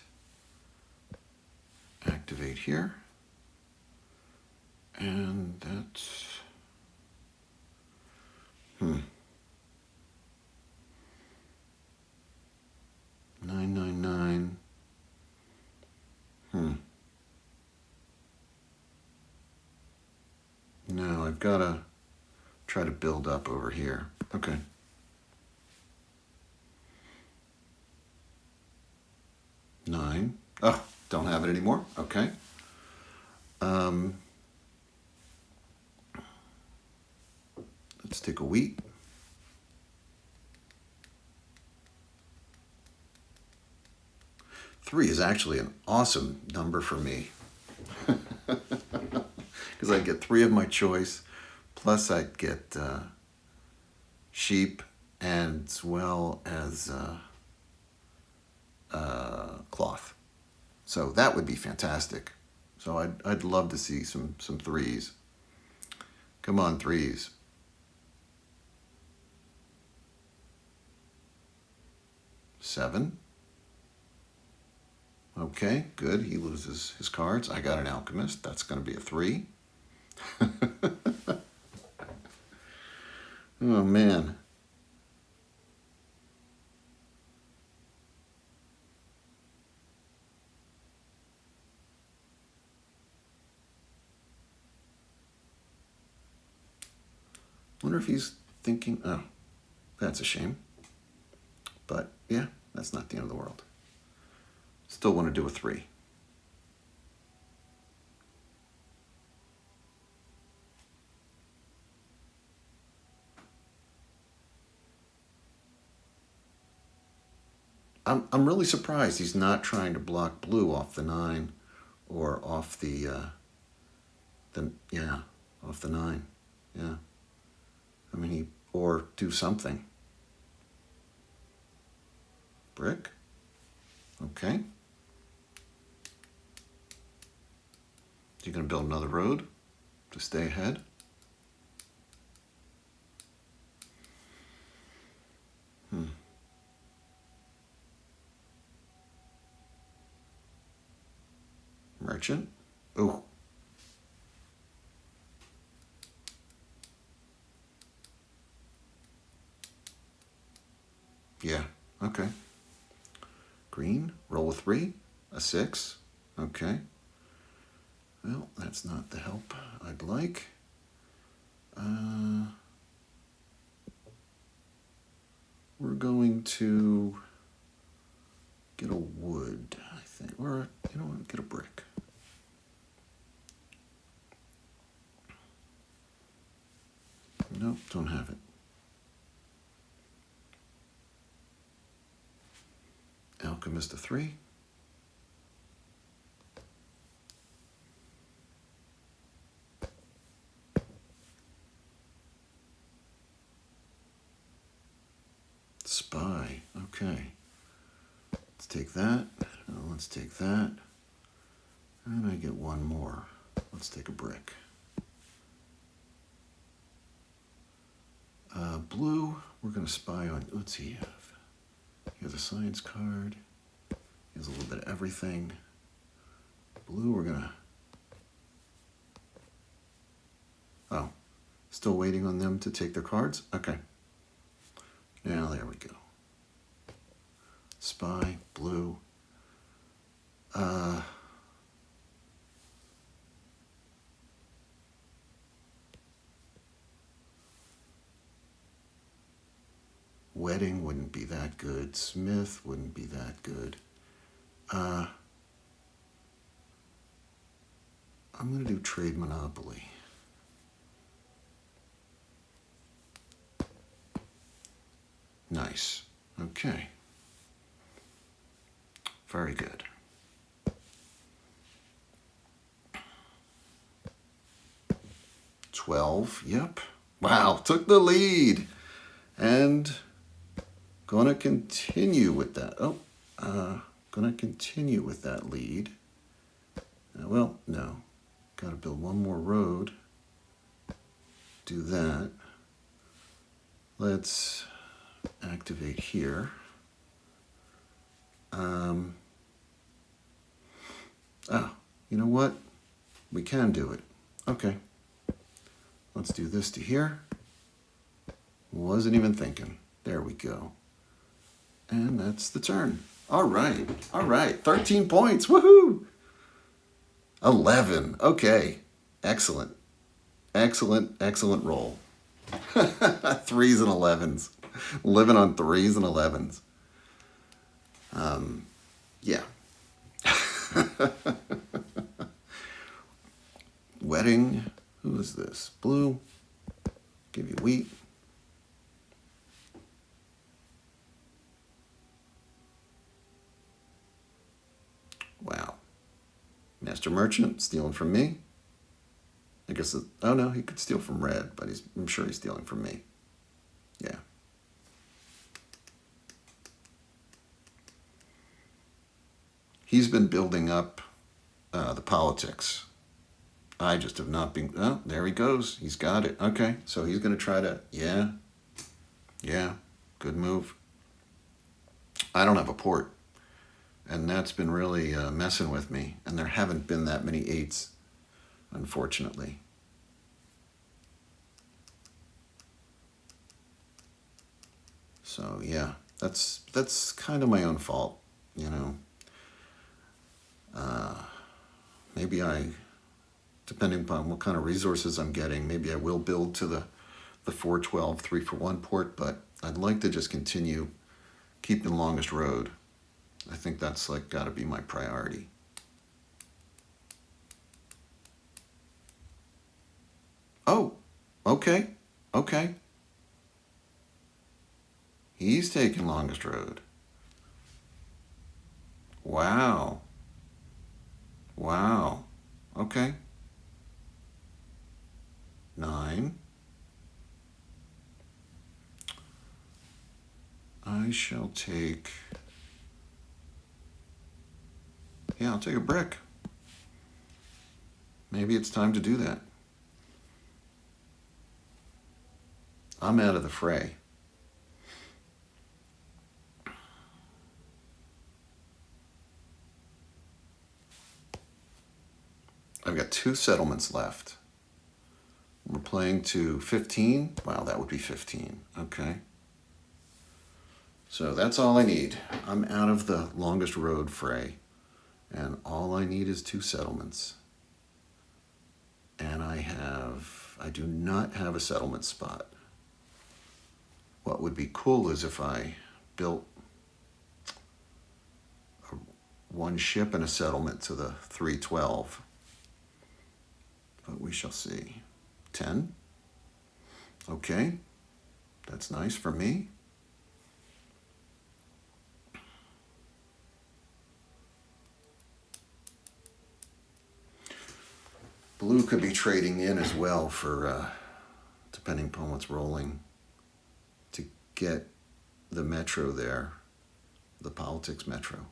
Activate here. And that's... 999. No, I've got to try to build up over here. Okay. Nine. Oh, don't have it anymore. Okay. Let's take a wheat. Three is actually an awesome number for me. Because I get 3 of my choice, plus I get sheep, and as well as cloth. So that would be fantastic. So I'd love to see some 3s. Come on, 3s. 7. Okay, good. He loses his cards. I got an alchemist. That's going to be a 3. Oh, man. Wonder if he's thinking, oh, that's a shame. But yeah, that's not the end of the world. Still want to do a 3. I'm really surprised he's not trying to block blue off the 9 or off the off the 9. Yeah. I mean, or do something. Brick. Okay. You're going to build another road to stay ahead. Merchant. Oh. Yeah, okay. Green, roll a 3, a 6. Okay. Well, that's not the help I'd like. We're going to get a wood, I think. Or, you know what, get a brick. Nope, don't have it. Alchemist a 3. Spy, okay. Let's take that. Let's take that. And I get one more. Let's take a brick. Blue, we're going to spy on, what's he have? He has a science card. He has a little bit of everything. Blue, we're going to, oh, still waiting on them to take their cards? Okay. Now, there we go. Spy, blue. Wedding wouldn't be that good. Smith wouldn't be that good. I'm going to do trade monopoly. Nice. Okay. Very good. $12. Yep. Wow. Took the lead. And gonna continue with that. Gonna continue with that lead. Well, no. Gotta build one more road. Do that. Let's activate here. You know what? We can do it. Okay. Let's do this to here. Wasn't even thinking. There we go. And that's the turn. All right. All right. 13 points. Woohoo! 11. Okay. Excellent. Excellent, excellent roll. 3s and 11s. Living on 3s and 11s. Yeah. Wedding. Who is this? Blue. Give you wheat. Wow. Master Merchant stealing from me. I guess, oh no, he could steal from red, but I'm sure he's stealing from me. Yeah. He's been building up the politics. I just have not been, oh, there he goes. He's got it. Okay, so he's going to try to, yeah, good move. I don't have a port, and that's been really messing with me, and there haven't been that many 8s, unfortunately. So yeah, that's kind of my own fault, you know. Maybe depending upon what kind of resources I'm getting, maybe I will build to the 412 3-for-1 port, but I'd like to just continue keeping the longest road. I think that's like got to be my priority. Oh, okay. He's taking longest road. Wow. Okay. 9. I shall take, yeah, I'll take a brick. maybe it's time to do that. I'm out of the fray. I've got 2 settlements left. We're playing to 15. Wow, that would be 15. Okay. So that's all I need. I'm out of the longest road fray. And all I need is 2 settlements. And I do not have a settlement spot. What would be cool is if I built 1 ship and a settlement to the 312. But we shall see. 10. Okay. That's nice for me. Blue could be trading in as well for, depending upon what's rolling, to get the metro there, the politics metro.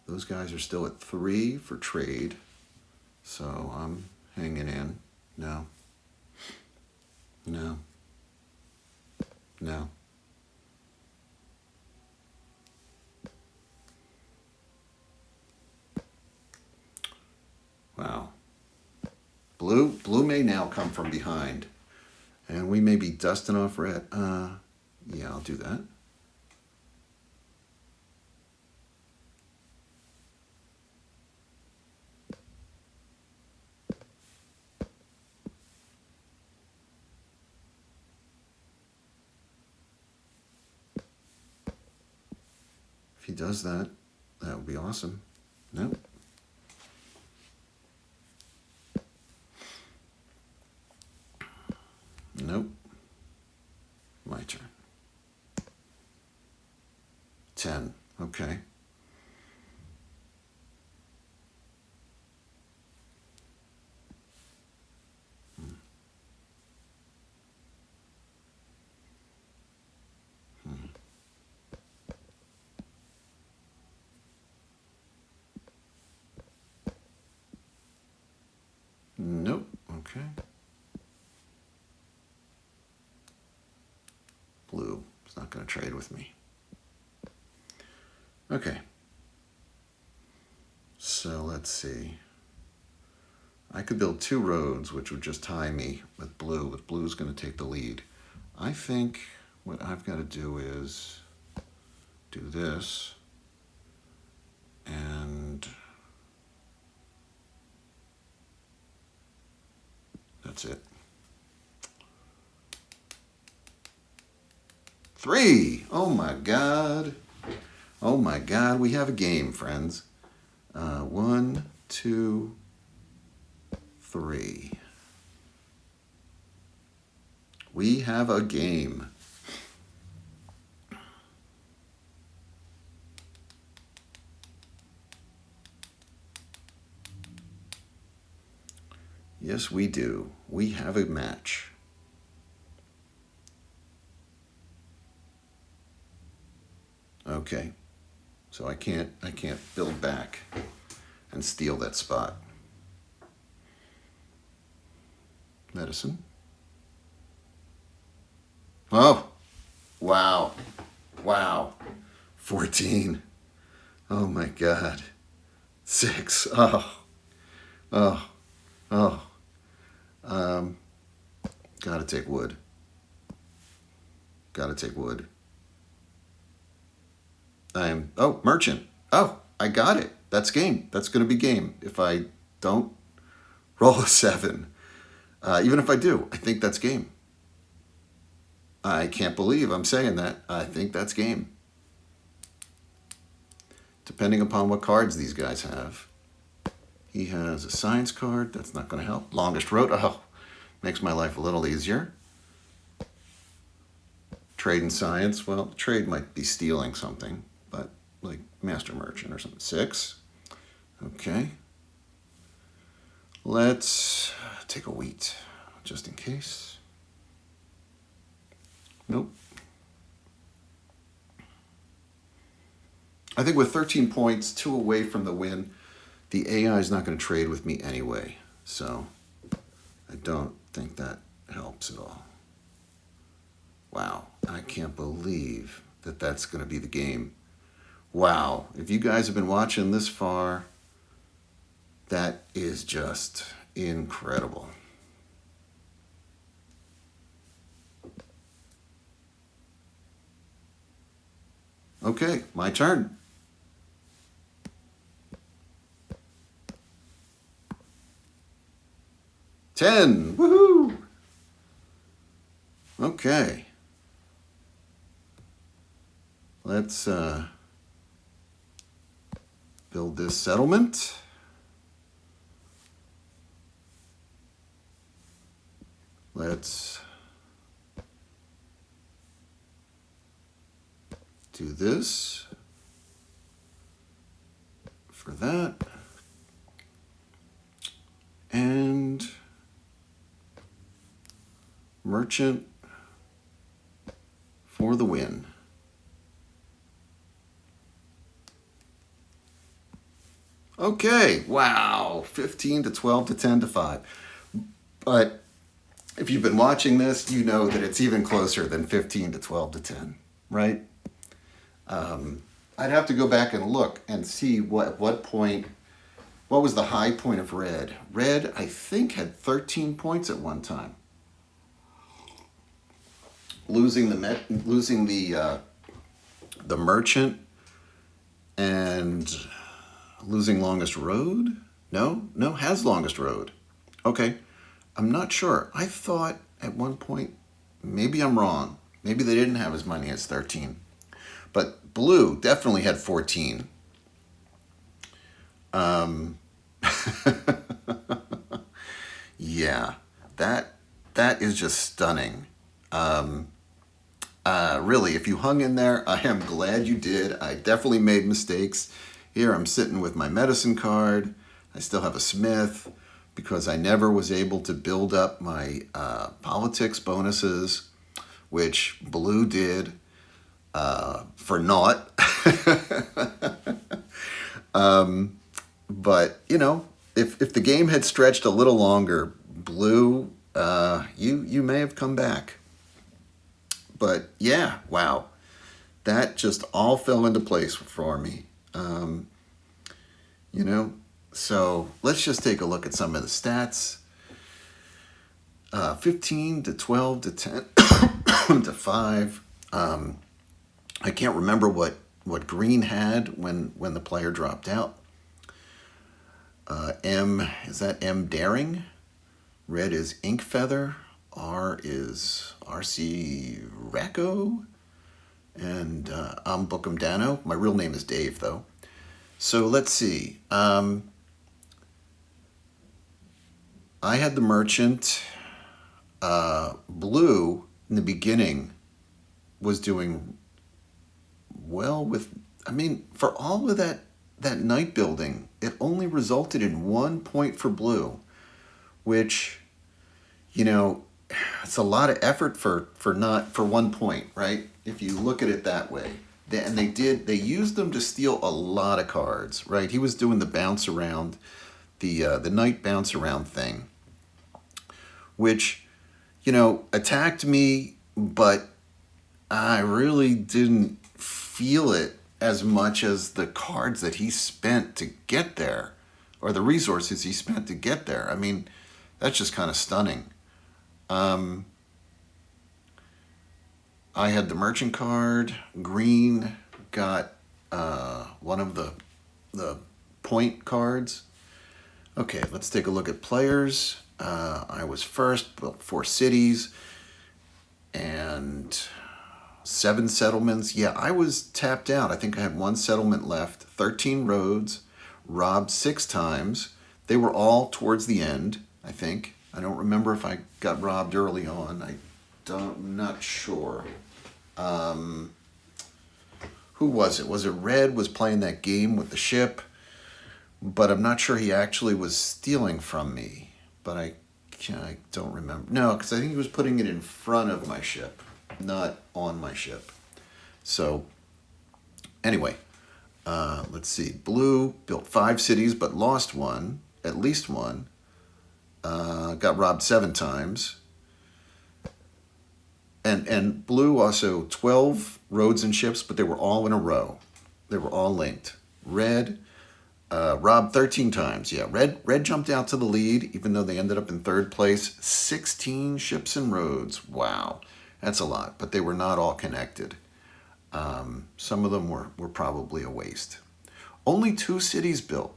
Those guys are still at 3 for trade, so I'm hanging in. No. No. No. Wow. Blue may now come from behind. And we may be dusting off red. Yeah, I'll do that. If he does that, that would be awesome. Nope. Nope. My turn. 10. Okay. Nope. Okay. Blue is not going to trade with me. Okay. So let's see. I could build 2 roads, which would just tie me with blue. With blue's going to take the lead. I think what I've got to do is do this and that's it. 3. Oh my God. Oh my God. We have a game, friends. 1, 2, 3. We have a game. Yes, we do. We have a match. Okay. So I can't build back and steal that spot. Medicine. Oh, wow. Wow. 14. Oh my God. 6. Oh. Gotta take wood. Gotta take wood. Merchant. Oh, I got it. That's game. That's going to be game. If I don't roll a 7, even if I do, I think that's game. I can't believe I'm saying that. I think that's game. Depending upon what cards these guys have. He has a science card. That's not going to help. Longest road. Oh, makes my life a little easier. Trade and science. Well, trade might be stealing something, but like master merchant or something. 6. Okay. Let's take a wheat just in case. Nope. I think with 13 points, 2 away from the win, the AI is not going to trade with me anyway, so I don't think that helps at all. Wow, I can't believe that that's going to be the game. Wow, if you guys have been watching this far, that is just incredible. Okay, my turn. $10, woohoo! Okay. Let's build this settlement. Let's do this for that. And merchant for the win. Okay, wow, 15 to 12 to 10 to 5. But if you've been watching this, you know that it's even closer than 15 to 12 to 10, right? I'd have to go back and look and see what point, what was the high point of red. Red, I think, had 13 points at one time. Losing the merchant and losing longest road? No, has longest road. Okay, I'm not sure. I thought at one point, maybe I'm wrong. Maybe they didn't have as many as 13. But blue definitely had 14. Yeah, that is just stunning. Really, if you hung in there, I am glad you did. I definitely made mistakes. Here I'm sitting with my medicine card. I still have a smith because I never was able to build up my politics bonuses, which blue did for naught. But, you know, if the game had stretched a little longer, blue, you may have come back. But yeah, wow, that just all fell into place for me. You know, so let's just take a look at some of the stats. 15 to 12 to 10 to 5. I can't remember what green had when the player dropped out. Is that M Daring? Red is Ink Feather. R is RC Racco. And I'm Bookham Dano. My real name is Dave, though. So let's see. I had the merchant. Blue, in the beginning, was doing well with... I mean, for all of that night building, it only resulted in 1 point for blue, which, you know, it's a lot of effort for 1 point, right? If you look at it that way. And they used them to steal a lot of cards, right? He was doing the bounce around, the night bounce around thing, which, you know, attacked me, but I really didn't feel it as much as the cards that he spent to get there, or the resources he spent to get there. I mean, that's just kind of stunning. I had the merchant card. Green got one of the point cards. Okay, let's take a look at players. I was first, built 4 cities and 7 settlements. Yeah, I was tapped out. I think I had 1 settlement left, 13 roads, robbed 6 times. They were all towards the end, I think. I don't remember if I got robbed early on. I'm not sure. Who was it? Was it Red was playing that game with the ship? But I'm not sure he actually was stealing from me. But I don't remember. No, because I think he was putting it in front of my ship, not on my ship. So, anyway, Let's see. Blue built 5 cities but lost one, at least one. Got robbed 7 times. And blue also 12 roads and ships, but they were all in a row. They were all linked. Red robbed 13 times. Yeah, red jumped out to the lead, even though they ended up in 3rd place. 16 ships and roads. Wow, that's a lot. But they were not all connected. Some of them were probably a waste. Only 2 cities built.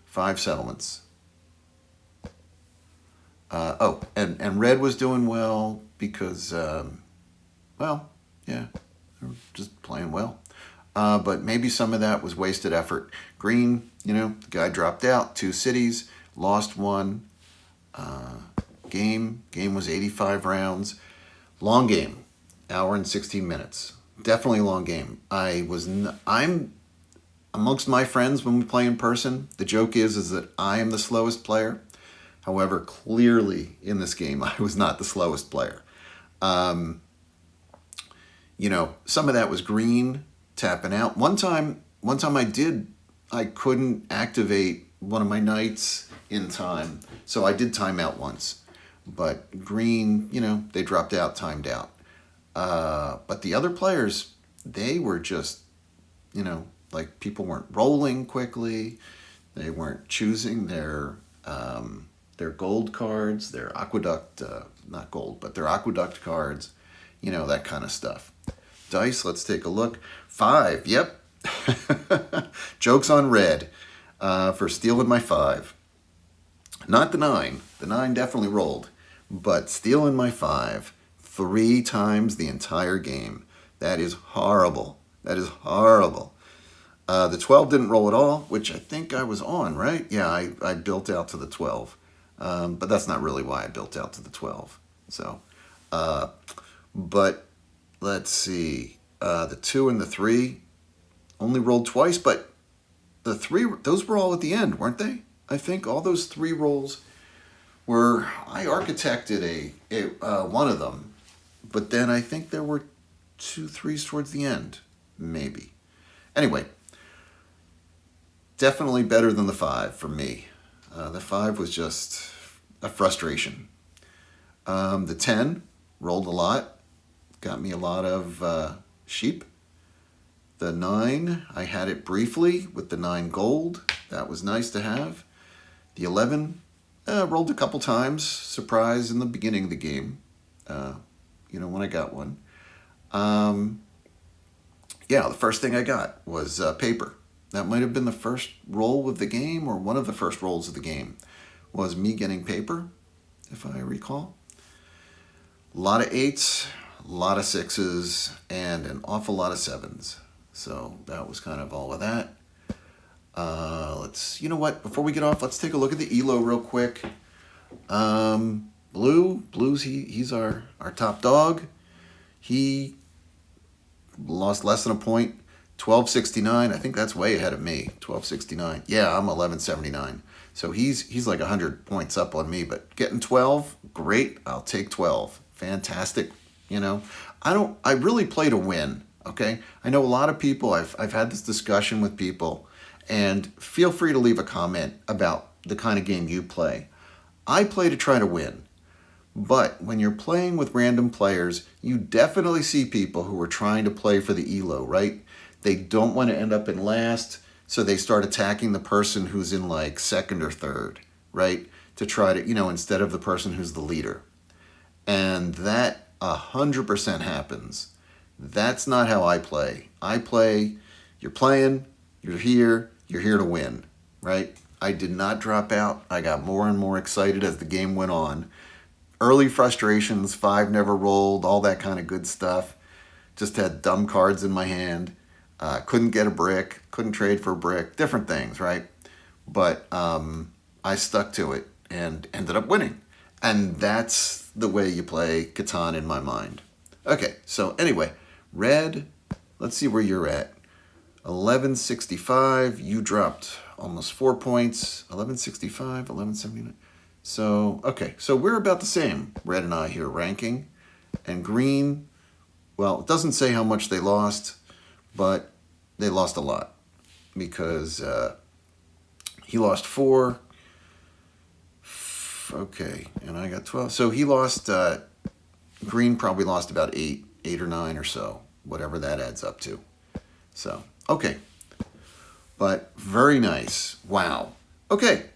5 settlements. And red was doing well because, well, yeah, they were just playing well. But maybe some of that was wasted effort. Green, the guy dropped out, 2 cities, lost 1. Game was 85 rounds. Long game, hour and 16 minutes. Definitely a long game. I'm amongst my friends when we play in person. The joke is that I am the slowest player. However, clearly in this game, I was not the slowest player. Some of that was green tapping out. One time I couldn't activate one of my knights in time. So I did time out once. But green, they dropped out, timed out. But the other players, they were just, like people weren't rolling quickly. They weren't choosing their gold cards, their aqueduct, not gold, but their aqueduct cards, that kind of stuff. Dice, let's take a look. 5, yep. Joke's on red for stealing my 5. Not the 9. The 9 definitely rolled, but stealing my 5 3 times the entire game. That is horrible. That is horrible. The 12 didn't roll at all, which I think I was on, right? Yeah, I built out to the 12. But that's not really why I built out to the 12. So, but let's see. The 2 and the 3 only rolled twice, but the 3, those were all at the end, weren't they? I think all those 3 rolls I architected one of them, but then I think there were 2 3s towards the end, maybe. Anyway, definitely better than the 5 for me. The 5 was just a frustration. The 10 rolled a lot, got me a lot of sheep. The 9, I had it briefly with the 9 gold. That was nice to have. The 11 rolled a couple times. Surprise in the beginning of the game, when I got one. The first thing I got was paper. That might have been the first roll of the game, or one of the first rolls of the game, was me getting paper, if I recall. A lot of 8s, a lot of 6s, and an awful lot of 7s. So that was kind of all of that. Before we get off, let's take a look at the ELO real quick. Blue's he's our top dog. He lost less than a point. 1269, I think that's way ahead of me. 1269. Yeah, I'm 1179. So he's like 100 points up on me, but getting 12, great. I'll take 12. Fantastic. I really play to win, okay? I know a lot of people, I've had this discussion with people, and feel free to leave a comment about the kind of game you play. I play to try to win. But when you're playing with random players, you definitely see people who are trying to play for the ELO, right? They don't want to end up in last, so they start attacking the person who's in like 2nd or 3rd, right? To try to, instead of the person who's the leader. And that 100% happens. That's not how I play. I play, you're playing, you're here to win, right? I did not drop out. I got more and more excited as the game went on. Early frustrations, 5 never rolled, all that kind of good stuff. Just had dumb cards in my hand. Couldn't get a brick, couldn't trade for a brick, different things, right? But I stuck to it and ended up winning. And that's the way you play Catan in my mind. Okay, so anyway, red, let's see where you're at. 1165, you dropped almost 4 points. 1165, 1179. So, okay, so we're about the same, red and I here ranking. And green, well, it doesn't say how much they lost, but they lost a lot. because he lost 4. Okay, and I got 12. So he lost, green probably lost about 8 or 9 or so, whatever that adds up to. So, okay. But very nice. Wow. Okay,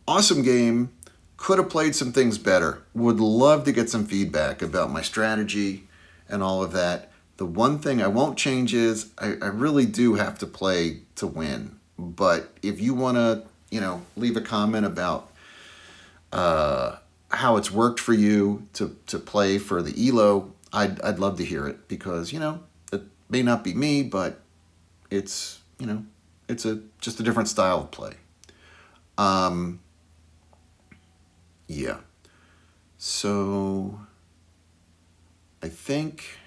awesome game. Could have played some things better. Would love to get some feedback about my strategy and all of that. The one thing I won't change is I really do have to play to win. But if you want to, leave a comment about how it's worked for you to play for the ELO, I'd love to hear it, because, it may not be me, but it's, it's just a different style of play. Yeah. So I think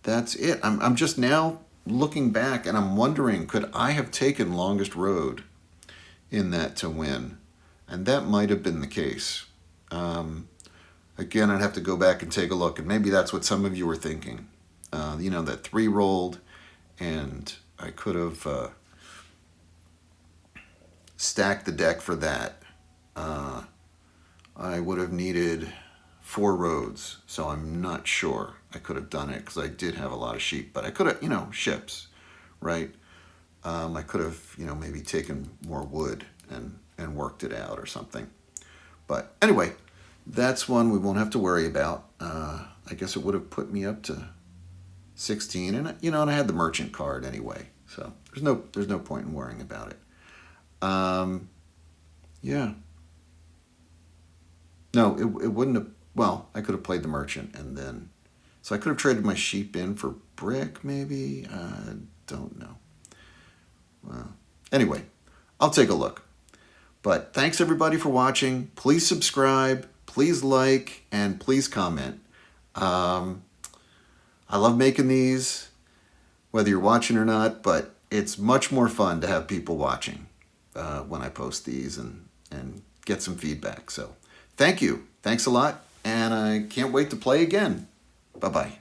that's it. I'm just now looking back and I'm wondering, could I have taken longest road in that to win? And that might have been the case. Again, I'd have to go back and take a look, and maybe that's what some of you were thinking. That 3 rolled, and I could have stacked the deck for that. I would have needed 4 roads, so I'm not sure I could have done it, because I did have a lot of sheep, but I could have, ships, right? I could have, maybe taken more wood and worked it out or something. But anyway, that's one we won't have to worry about. I guess it would have put me up to 16, and and I had the merchant card anyway, so there's no point in worrying about it. Yeah. No, it wouldn't have. Well, I could have played the merchant, and then, so I could have traded my sheep in for brick, maybe. I don't know. Well, anyway, I'll take a look. But thanks everybody for watching. Please subscribe, please like, and please comment. I love making these, whether you're watching or not, but it's much more fun to have people watching when I post these and get some feedback. So thank you. Thanks a lot. And I can't wait to play again. Bye-bye.